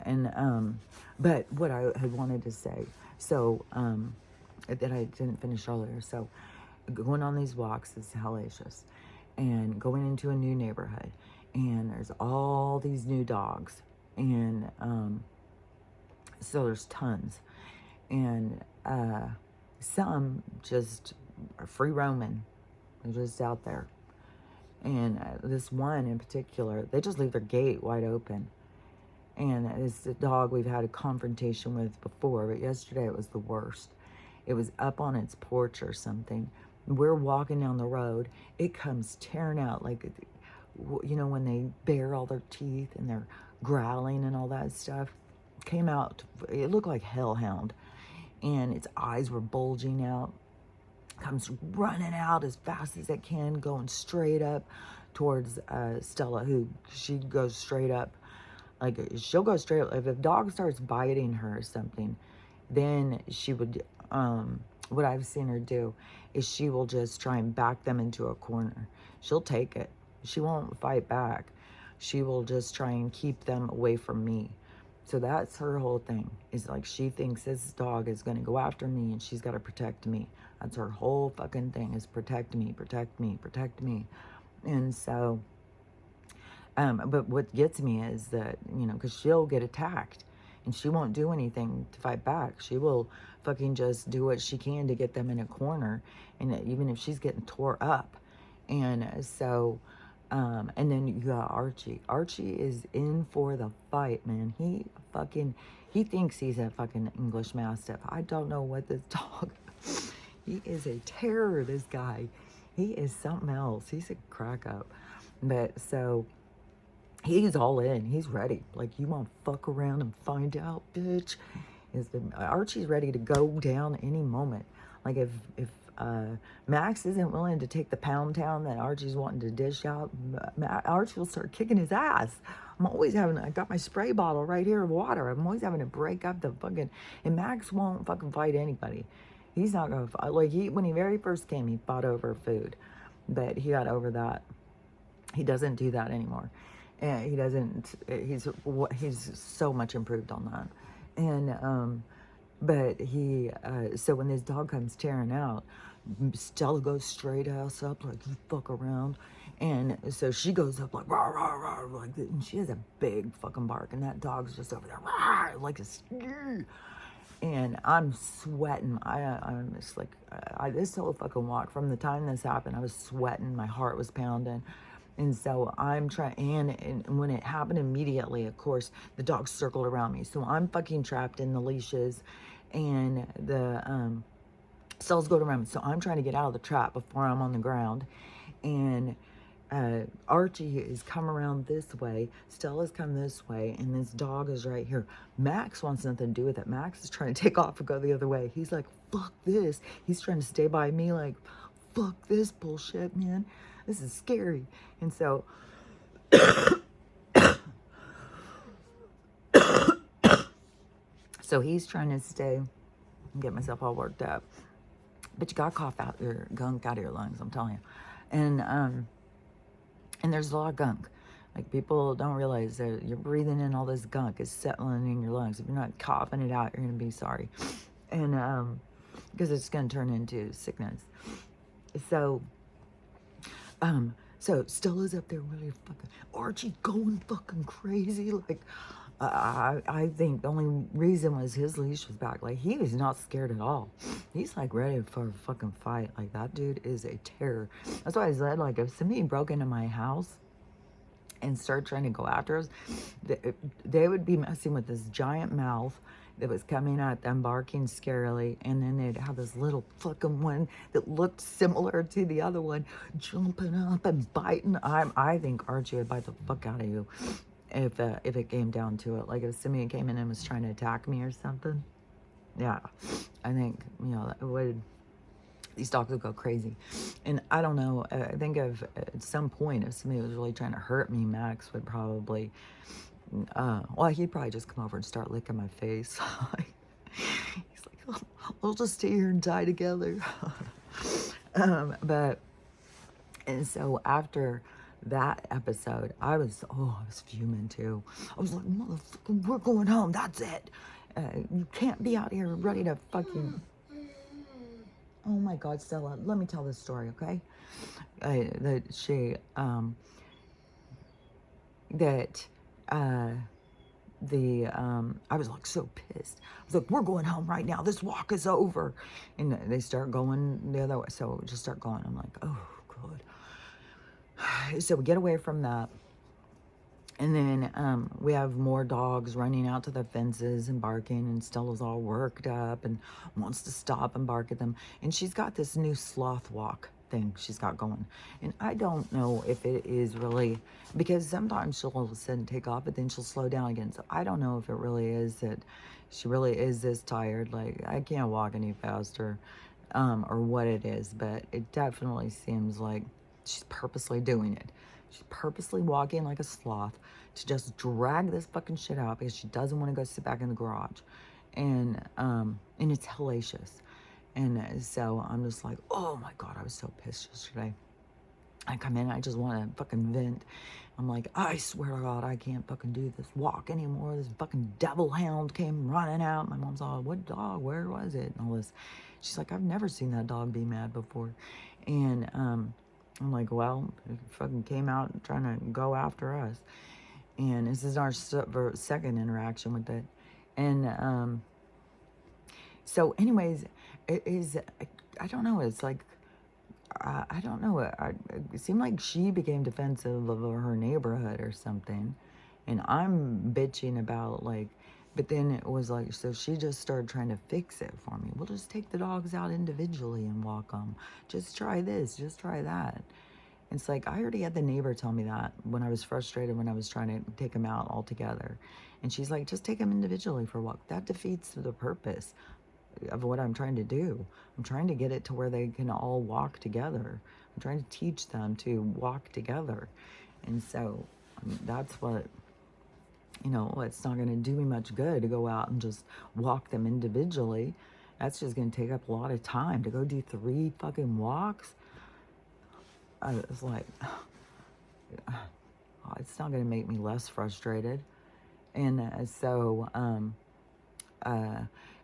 And, but what I had wanted to say, so, that I didn't finish earlier. So, going on these walks is hellacious. And going into a new neighborhood. And there's all these new dogs. And so there's tons. And some just are free roaming. They're just out there. And this one in particular, they just leave their gate wide open. And it's a dog we've had a confrontation with before, but yesterday it was the worst. It was up on its porch or something. We're walking down the road. It comes tearing out like, you know, when they bare all their teeth and they're growling and all that stuff. Came out, it looked like hellhound. And its eyes were bulging out. Comes running out as fast as it can, going straight up towards Stella, who she goes straight up. Like, she'll go straight up. If a dog starts biting her or something, then she would, what I've seen her do is she will just try and back them into a corner. She'll take it. She won't fight back. She will just try and keep them away from me. So that's her whole thing. Is like she thinks this dog is going to go after me and she's got to protect me. That's her whole fucking thing, is protect me, protect me, protect me. And so But what gets me is that, you know, because she'll get attacked and she won't do anything to fight back. She will fucking just do what she can to get them in a corner, and even if she's getting tore up. And so, and then you got Archie. Archie is in for the fight, man. He thinks he's a fucking English Mastiff. I don't know what this dog, he is a terror, this guy. He is something else. He's a crack up. But so, he's all in. He's ready. Like, you want to fuck around and find out, bitch? Archie's ready to go down any moment. Like, if Max isn't willing to take the pound town that Archie's wanting to dish out, Archie will start kicking his ass. I got my spray bottle right here of water. I'm always having to break up the fucking, and Max won't fucking fight anybody. He's not gonna fight. Like, when he very first came, he fought over food, but he got over that. He doesn't do that anymore. And he doesn't, he's so much improved on that. And, but so when this dog comes tearing out, Stella goes straight ass up, like, you fuck around. And so she goes up like, rah, rah, rah, like that. And she has a big fucking bark. And that dog's just over there, rah, like a ski. And I'm sweating. I'm just like, this whole fucking walk, from the time this happened, I was sweating. My heart was pounding. And so I'm trying, and when it happened immediately, of course, the dogs circled around me. So I'm fucking trapped in the leashes, and the cells go around me. So I'm trying to get out of the trap before I'm on the ground. And Archie is come around this way, Stella's come this way, and this dog is right here. Max wants nothing to do with it. Max is trying to take off and go the other way. He's like, fuck this. He's trying to stay by me like, fuck this bullshit, man. This is scary. And so, so he's trying to stay and get myself all worked up. But you gotta cough out your gunk out of your lungs, I'm telling you. And there's a lot of gunk. Like, people don't realize that you're breathing in all this gunk. It's settling in your lungs. If you're not coughing it out, you're gonna be sorry. And because it's gonna turn into sickness. So, so Stella's up there really fucking, Archie going fucking crazy. Like, I think the only reason was his leash was back. Like, he was not scared at all. He's like ready for a fucking fight. Like, that dude is a terror. That's why I said, like, if somebody broke into my house and started trying to go after us, they would be messing with this giant mouth that was coming at them, barking scarily, and then they'd have this little fucking one that looked similar to the other one, jumping up and biting. I think Archie would bite the fuck out of you if it came down to it. Like, if somebody came in and was trying to attack me or something, yeah, I think, you know, it would. These dogs would go crazy. And I don't know, I think at some point, if somebody was really trying to hurt me, Max would probably, well, he'd probably just come over and start licking my face. He's like, oh, we'll just stay here and die together. But, and so after that episode, I was fuming too. I was like, motherfucker, we're going home, that's it. You can't be out here ready to fucking, oh my God, Stella, let me tell this story, okay? I was like so pissed. I was like, we're going home right now. This walk is over. And they start going the other way. So we just start going. I'm like, oh, God. So we get away from that. And then we have more dogs running out to the fences and barking, and Stella's all worked up and wants to stop and bark at them. And she's got this new sloth walk thing she's got going. And I don't know if it is really, because sometimes she'll all of a sudden take off, but then she'll slow down again. So I don't know if it really is that she really is this tired. Like, I can't walk any faster, or what it is, but it definitely seems like she's purposely doing it. She's purposely walking like a sloth to just drag this fucking shit out because she doesn't want to go sit back in the garage. And it's hellacious. And so I'm just like, oh my God, I was so pissed yesterday. I come in, I just want to fucking vent. I'm like, I swear to God, I can't fucking do this walk anymore. This fucking devil hound came running out. My mom's all, what dog? Where was it? And all this. She's like, I've never seen that dog be mad before. And I'm like, well, it fucking came out trying to go after us. And this is our second interaction with it. And so anyways, it is, I don't know, it's like, I don't know, it seemed like she became defensive of her neighborhood or something. And I'm bitching about, like, but then it was like, so she just started trying to fix it for me. We'll just take the dogs out individually and walk them. Just try this, just try that. It's like, I already had the neighbor tell me that when I was frustrated, when I was trying to take them out all together. And she's like, just take them individually for a walk. That defeats the purpose of what I'm trying to do. I'm trying to get it to where they can all walk together. I'm trying to teach them to walk together. And so that's what, it's not going to do me much good to go out and just walk them individually. That's just going to take up a lot of time to go do 3 fucking walks. I was like, it's not going to make me less frustrated. And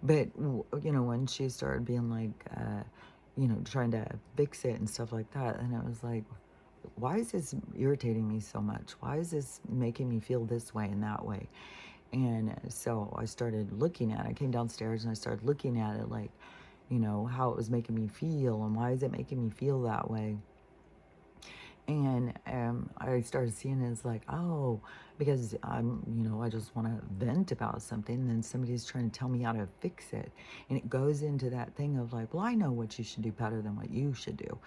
but, when she started being like, trying to fix it and stuff like that, and it was like, why is this irritating me so much? Why is this making me feel this way and that way? And so I started looking at it. I came downstairs and I started looking at it, like, how it was making me feel and why is it making me feel that way? And I started seeing it as like, oh, because I just want to vent about something, and then somebody's trying to tell me how to fix it. And it goes into that thing of like, well, I know what you should do better than what you should do.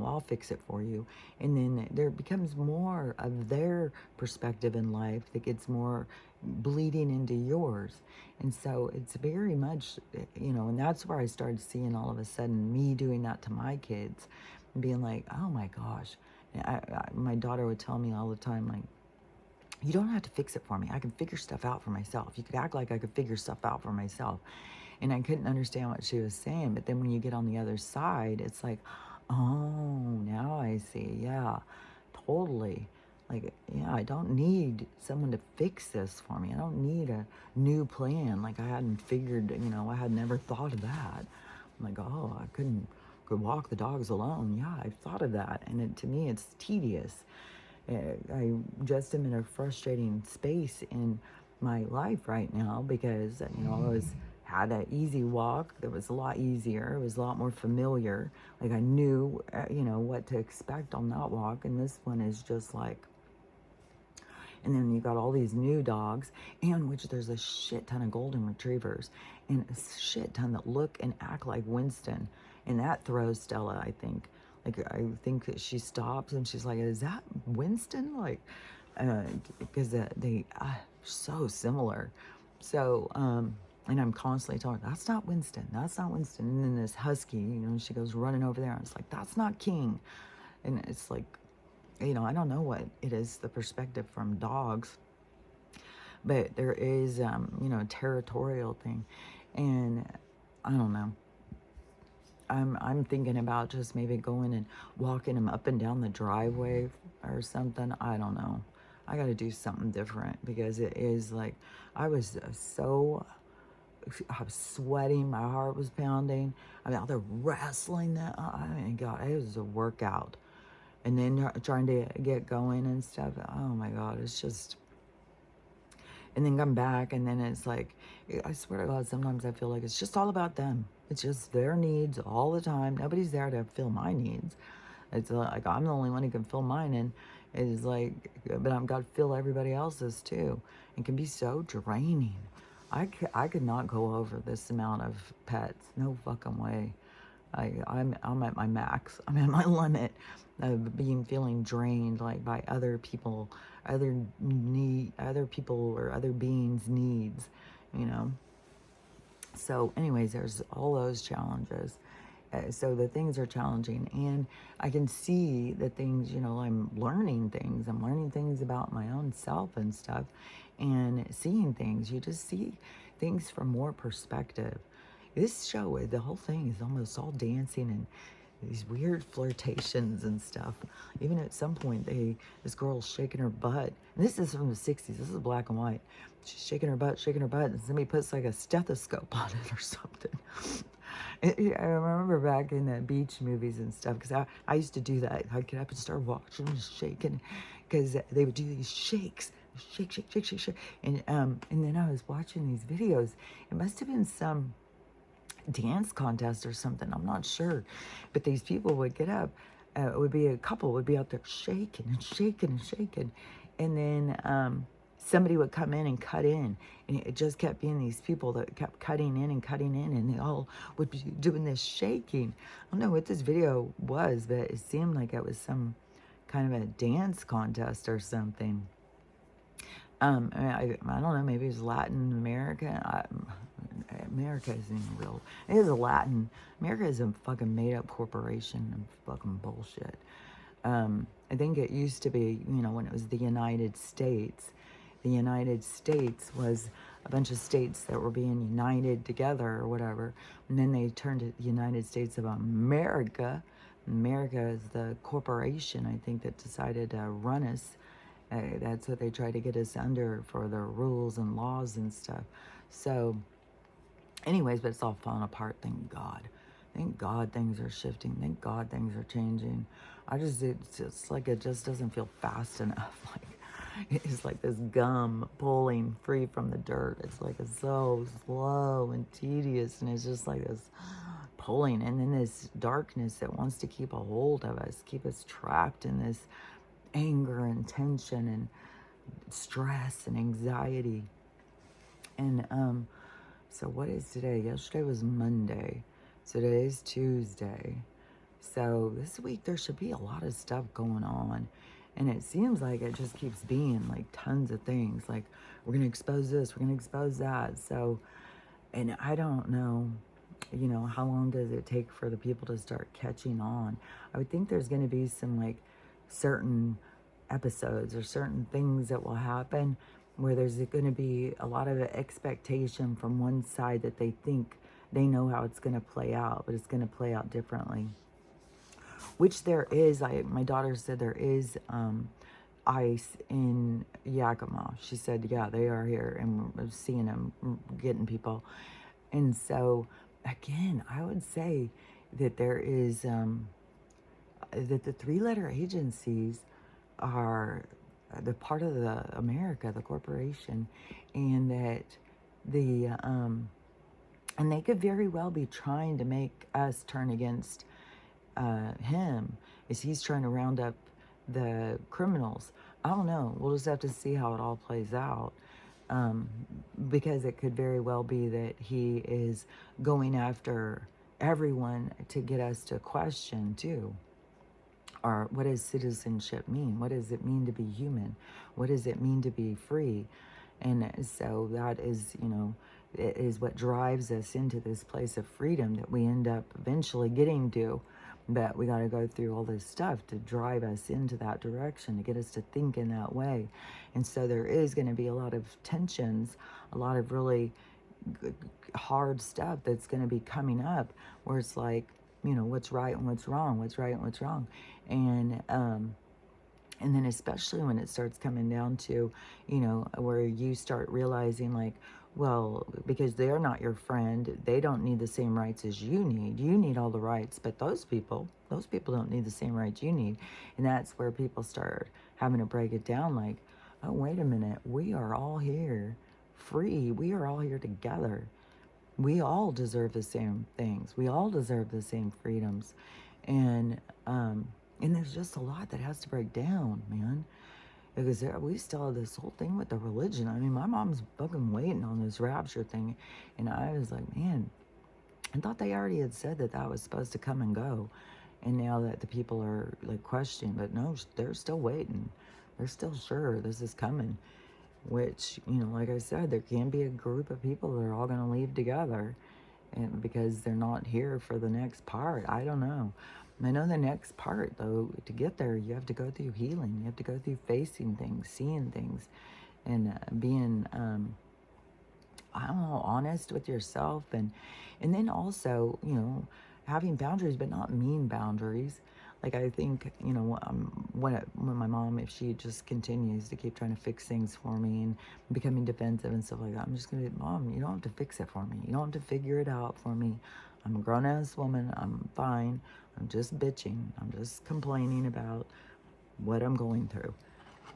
I'll fix it for you. And then there becomes more of their perspective in life that gets more bleeding into yours. And so it's very much, and that's where I started seeing all of a sudden me doing that to my kids. And being like, oh my gosh. My daughter would tell me all the time, like, you don't have to fix it for me. I can figure stuff out for myself. You could act like I could figure stuff out for myself. And I couldn't understand what she was saying. But then when you get on the other side, it's like, oh, now I see. Yeah, totally. Like, yeah, I don't need someone to fix this for me. I don't need a new plan. Like, I hadn't figured, I had never thought of that. I'm like, oh, I could walk the dogs alone. Yeah, I've thought of that. And to me, it's tedious. I just am in a frustrating space in my life right now because, I had an easy walk that was a lot easier. It was a lot more familiar. Like I knew, what to expect on that walk. And this one is just like, and then you got all these new dogs, and which there's a shit ton of golden retrievers and a shit ton that look and act like Winston. And that throws Stella, I think. Like, I think that she stops and she's like, is that Winston? Like, because they are so similar. So, and I'm constantly telling her, that's not Winston. That's not Winston. And then this husky, she goes running over there. And it's like, that's not King. And it's like, I don't know what it is, the perspective from dogs. But there is, a territorial thing. And I don't know. I'm thinking about just maybe going and walking him up and down the driveway or something. I don't know. I got to do something different because it is like, I was sweating. My heart was pounding. I'm out there wrestling that. I mean, God, it was a workout. And then trying to get going and stuff. Oh my God, it's just, and then come back, and then it's like, I swear to God, sometimes I feel like it's just all about them. It's just their needs all the time. Nobody's there to fill my needs. It's like I'm the only one who can fill mine, and it's like, but I've got to fill everybody else's too. It can be so draining. I could not go over this amount of pets. No fucking way. I'm at my max. I'm at my limit of feeling drained, like by other people, other people or other beings' needs, So anyways, there's all those challenges. So the things are challenging, and I can see the things, I'm learning things. I'm learning things about my own self and stuff, and seeing things. You just see things from more perspective. This show, the whole thing is almost all dancing and these weird flirtations and stuff. Even at some point, this girl's shaking her butt. And this is from the 60s. This is black and white. She's shaking her butt, and somebody puts like a stethoscope on it or something. I remember back in the beach movies and stuff, because I used to do that. I'd get up and start watching and shaking, because they would do these shakes, shake, shake, shake, shake, shake, and then I was watching these videos. It must have been some dance contest or something. I'm not sure, but these people would get up. It would be a couple would be out there shaking and shaking and shaking, and then somebody would come in and cut in, and it just kept being these people that kept cutting in and cutting in, and they all would be doing this shaking. I don't know what this video was, but it seemed like it was some kind of a dance contest or something. I don't know, maybe it's Latin America. America isn't even real. It is a Latin. America is a fucking made up corporation and fucking bullshit. I think it used to be, when it was the United States. The United States was a bunch of states that were being united together or whatever. And then they turned to the United States of America. America is the corporation, I think, that decided to run us. That's what they try to get us under for their rules and laws and stuff. So, anyways, but it's all falling apart, thank God. Thank God things are shifting. Thank God things are changing. It's just like it just doesn't feel fast enough. Like, it's like this gum pulling free from the dirt. It's like it's so slow and tedious, and it's just like this pulling. And then this darkness that wants to keep a hold of us, keep us trapped in this anger and tension and stress and anxiety. And so what is today? Yesterday was Monday. So today's Tuesday. So this week there should be a lot of stuff going on. And it seems like it just keeps being like tons of things. Like, we're going to expose this, we're going to expose that. So, and I don't know, how long does it take for the people to start catching on? I would think there's going to be some like certain episodes or certain things that will happen where there's going to be a lot of expectation from one side that they think they know how it's going to play out, but it's going to play out differently. Which there is. My daughter said there is ICE in Yakima. She said, yeah, they are here, and we're seeing them getting people. And so, again, I would say that there is, that the three-letter agencies are the part of the America, the corporation, and that and they could very well be trying to make us turn against him, as he's trying to round up the criminals. I don't know. We'll just have to see how it all plays out. Because it could very well be that he is going after everyone to get us to question too. Or what does citizenship mean? What does it mean to be human? What does it mean to be free? And so that is, it is what drives us into this place of freedom that we end up eventually getting to. But we got to go through all this stuff to drive us into that direction, to get us to think in that way. And so there is going to be a lot of tensions, a lot of really hard stuff that's going to be coming up, where it's like, what's right and what's wrong, what's right and what's wrong. And then especially when it starts coming down to, where you start realizing like, well, because they're not your friend, they don't need the same rights as you need. You need all the rights, but those people don't need the same rights you need. And that's where people start having to break it down like, oh, wait a minute, we are all here free. We are all here together. We all deserve the same things. We all deserve the same freedoms. And there's just a lot that has to break down, man. Because we still have this whole thing with the religion. I mean, my mom's fucking waiting on this rapture thing. And I was like, man, I thought they already had said that was supposed to come and go. And now that the people are like questioning, but no, they're still waiting. They're still sure this is coming. Which, like I said, there can be a group of people that are all going to leave together. And because they're not here for the next part. I don't know. I know the next part, though, to get there, you have to go through healing. You have to go through facing things, seeing things, and being, I don't know, honest with yourself. And then also, having boundaries, but not mean boundaries. Like, I think, you know, when my mom, if she just continues to keep trying to fix things for me and becoming defensive and stuff like that, I'm just going to be, Mom, you don't have to fix it for me. You don't have to figure it out for me. I'm a grown-ass woman. I'm fine. I'm just bitching. I'm just complaining about what I'm going through.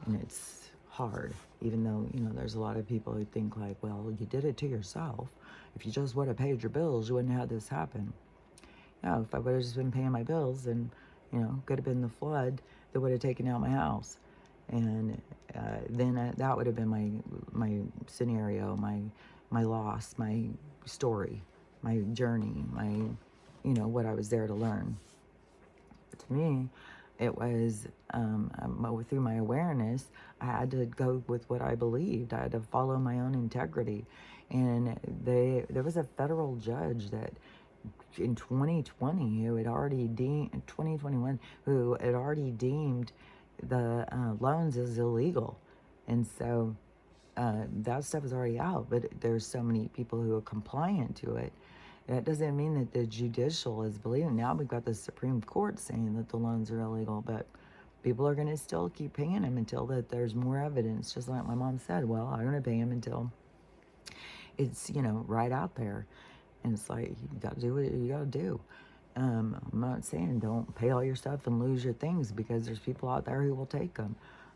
And it's hard, even though, you know, there's a lot of people who think like, well, you did it to yourself. If you just would have paid your bills, you wouldn't have had this happen. Yeah, if I would have just been paying my bills, then, you know, could have been the flood that would have taken out my house. And then that would have been my scenario, my loss, my story, my journey, my, you know, what I was there to learn. To me, it was through my awareness, I had to go with what I believed. I had to follow my own integrity. And there was a federal judge that in 2020 who had already deemed 2021 who had already deemed the loans as illegal, and so that stuff is already out. But there's so many people who are compliant to it. That doesn't mean that the judicial is believing. Now we've got the Supreme Court saying that the loans are illegal, but people are going to still keep paying them until that there's more evidence. Just like my mom said, well, I'm going to pay them until it's, you know, right out there. And it's like, you got to do what you got to do. I'm not saying don't pay all your stuff and lose your things, because there's people out there who will take them.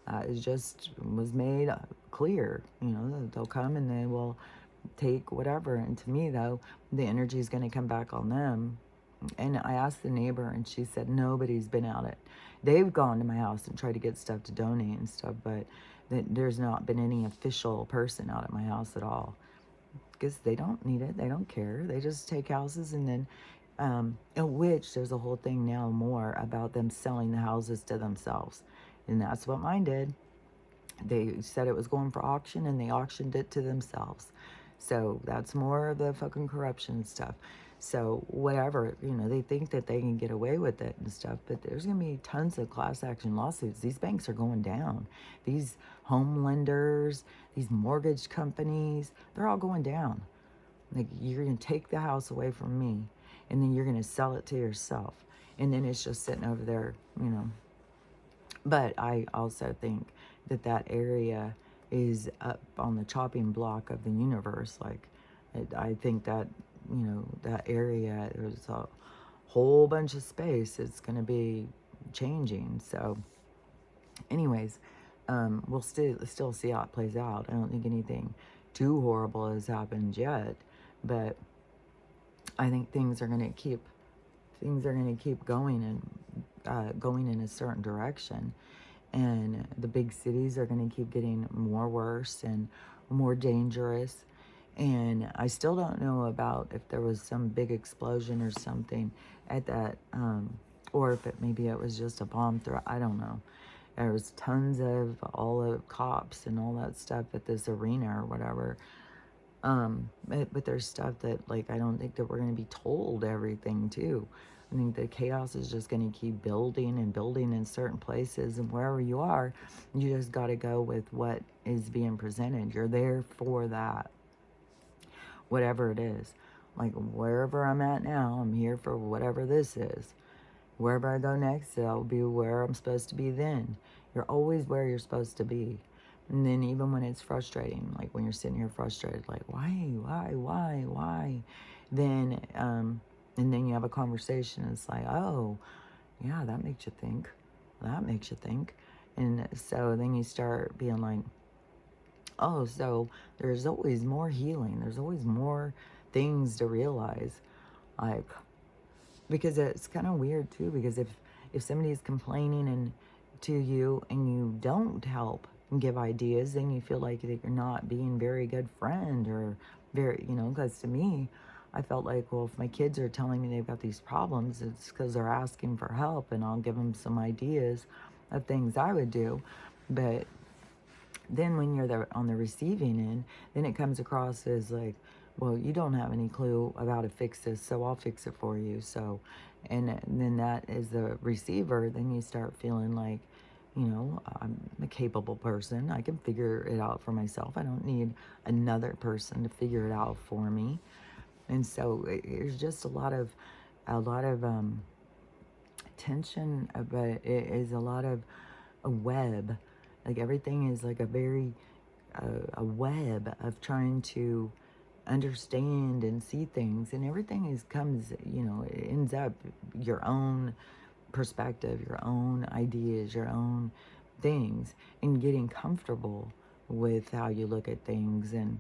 It just was made clear, you know, they'll come and they will take whatever. And to me, though, the energy is going to come back on them. And I asked the neighbor, and she said nobody's been out it. They've gone to my house and tried to get stuff to donate and stuff, but there's not been any official person out at my house at all, because they don't need it. They don't care. They just take houses, and then in which there's a whole thing now more about them selling the houses to themselves. And that's what mine did. They said it was going for auction, and they auctioned it to themselves. So that's more of the fucking corruption stuff. So whatever, you know, they think that they can get away with it and stuff, but there's going to be tons of class action lawsuits. These banks are going down. These home lenders, these mortgage companies, they're all going down. Like, you're going to take the house away from me, and then you're going to sell it to yourself. And then it's just sitting over there, you know. But I also think that that area is up on the chopping block of the universe. Like, I think that, you know, that area, there's a whole bunch of space. It's going to be changing. So anyways, we'll still see how it plays out. I don't think anything too horrible has happened yet, but I think things are going to keep going and going in a certain direction. And the big cities are going to keep getting more worse and more dangerous. And I still don't know about if there was some big explosion or something at that, or if maybe it was just a bomb threat. I don't know. There was tons of all the cops and all that stuff at this arena or whatever. But there's stuff that, like, I don't think that we're going to be told everything too. I think the chaos is just going to keep building and building in certain places, and wherever you are, you just got to go with what is being presented. You're there for that, whatever it is. Like, wherever I'm at now, I'm here for whatever this is. Wherever I go next, I'll be where I'm supposed to be then. You're always where you're supposed to be. And then even when it's frustrating, like when you're sitting here frustrated, like, why? Then, and then you have a conversation, and it's like, oh, yeah, that makes you think. That makes you think. And so then you start being like, oh, so there's always more healing. There's always more things to realize. Like, because it's kind of weird too, because if somebody's complaining and to you and you don't help and give ideas, then you feel like that you're not being very good friend, or very, you know, because to me, I felt like, well, if my kids are telling me they've got these problems, it's because they're asking for help, and I'll give them some ideas of things I would do. But then when you're there on the receiving end, then it comes across as like, well, you don't have any clue about how to fix this, so I'll fix it for you. So, and then that is the receiver, then you start feeling like, you know, I'm a capable person. I can figure it out for myself. I don't need another person to figure it out for me. And so there's just a lot of tension, but it is a lot of a web. Like everything is like a very a web of trying to understand and see things, and everything is comes, you know, it ends up your own perspective, your own ideas, your own things, and getting comfortable with how you look at things, and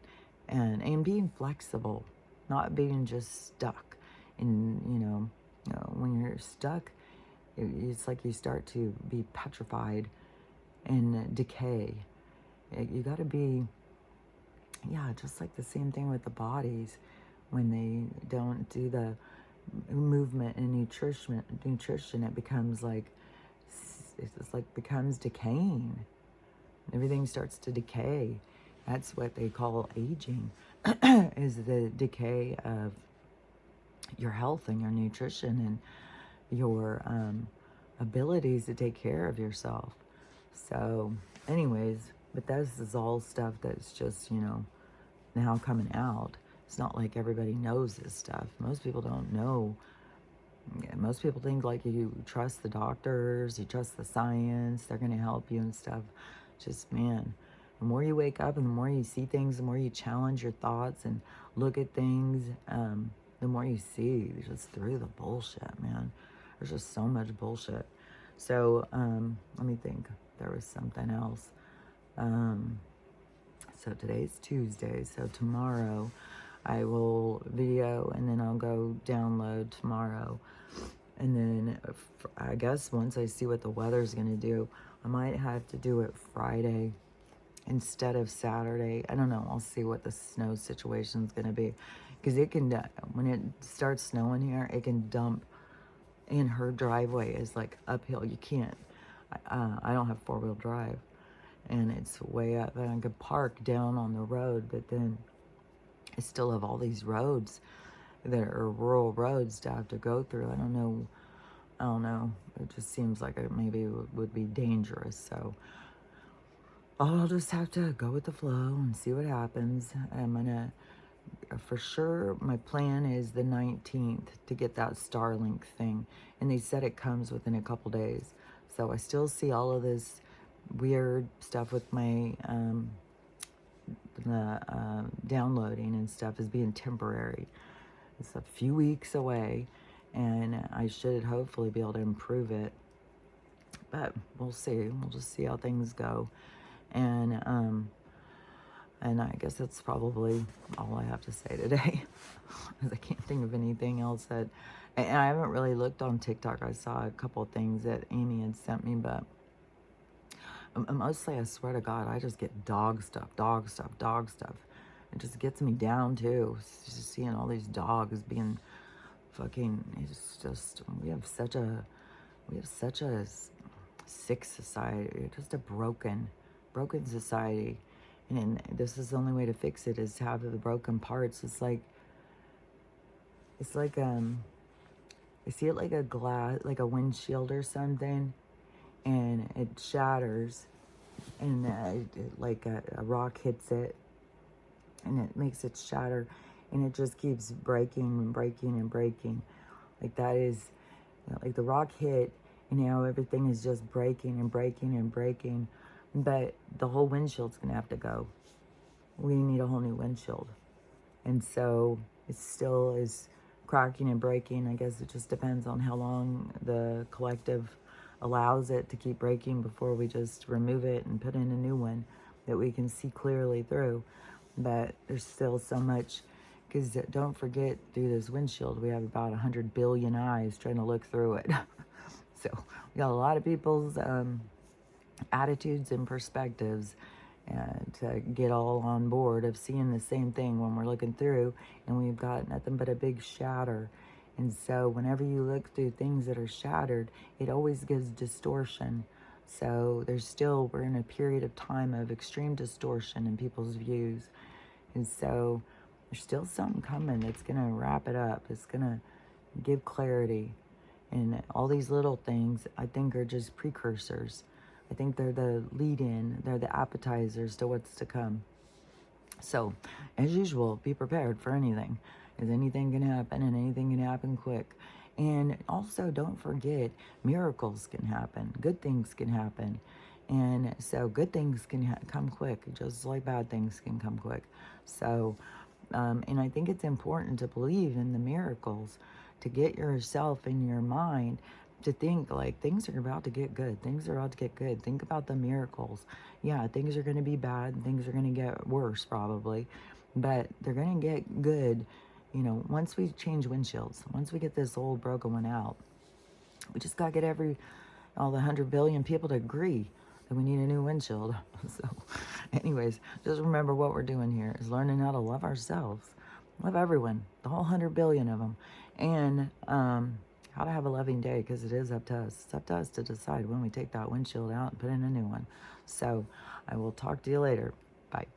being flexible, not being just stuck. And when you're stuck, it's like you start to be petrified and decay. You got to be, yeah, just like the same thing with the bodies when they don't do the movement and nutrition, it becomes like, it's like becomes decaying. Everything starts to decay. That's what they call aging, is the decay of your health and your nutrition and your abilities to take care of yourself. So anyways, but this is all stuff that's just, now coming out. It's not like everybody knows this stuff. Most people don't know. Most people think like you trust the doctors, you trust the science, they're going to help you and stuff. Just, man, the more you wake up and the more you see things, the more you challenge your thoughts and look at things, the more you see just through the bullshit, man. There's just so much bullshit. So, let me think. There was something else. So today's Tuesday. So tomorrow I will video and then I'll go download tomorrow. And then I guess once I see what the weather's going to do, I might have to do it Friday instead of Saturday. I don't know. I'll see what the snow situation's going to be. Because it can, when it starts snowing here, it can dump in her driveway is like uphill. You can't, I don't have 4-wheel drive. And it's way up, and I could park down on the road, but then I still have all these roads that are rural roads to have to go through. I don't know. It just seems like it maybe would be dangerous. So I'll just have to go with the flow and see what happens. I'm gonna, for sure, my plan is the 19th to get that Starlink thing. And they said it comes within a couple days. So I still see all of this weird stuff with my downloading and stuff as being temporary. It's a few weeks away, and I should hopefully be able to improve it, but we'll see. We'll just see how things go. And I guess that's probably all I have to say today, because I can't think of anything else that, and I haven't really looked on TikTok. I saw a couple of things that Amy had sent me, but mostly, I swear to God, I just get dog stuff. It just gets me down, too. Just seeing all these dogs being fucking, it's just, we have such a sick society, just a broken society. And this is the only way to fix it, is to have the broken parts. It's like, I see it like a glass, like a windshield or something, and it shatters, and like a rock hits it, and it makes it shatter, and it just keeps breaking and breaking and breaking. Like that is, like the rock hit, and now everything is just breaking and breaking and breaking, but the whole windshield's gonna have to go. We need a whole new windshield. And so it still is cracking and breaking. I guess it just depends on how long the collective allows it to keep breaking before we just remove it and put in a new one that we can see clearly through. But there's still so much, because don't forget, through this windshield we have about 100 billion eyes trying to look through it. So we got a lot of people's attitudes and perspectives to get all on board of seeing the same thing when we're looking through, and we've got nothing but a big shatter. And so whenever you look through things that are shattered, it always gives distortion. So we're in a period of time of extreme distortion in people's views. And so there's still something coming that's going to wrap it up. It's going to give clarity. And all these little things, I think, are just precursors. I think they're the lead-in. They're the appetizers to what's to come. So, as usual, be prepared for anything. Because anything can happen, and anything can happen quick. And also, don't forget, miracles can happen, good things can happen. And so, good things can come quick, just like bad things can come quick. So, and I think it's important to believe in the miracles, to get yourself in your mind to think like things are about to get good. Things are about to get good. Think about the miracles. Yeah, things are going to be bad. Things are going to get worse probably, but they're going to get good. You know, once we change windshields, once we get this old broken one out, we just got to get all the 100 billion people to agree that we need a new windshield. So, anyways, just remember what we're doing here is learning how to love ourselves, love everyone, the whole 100 billion of them, and how to have a loving day, because it is up to us. It's up to us to decide when we take that windshield out and put in a new one. So, I will talk to you later. Bye.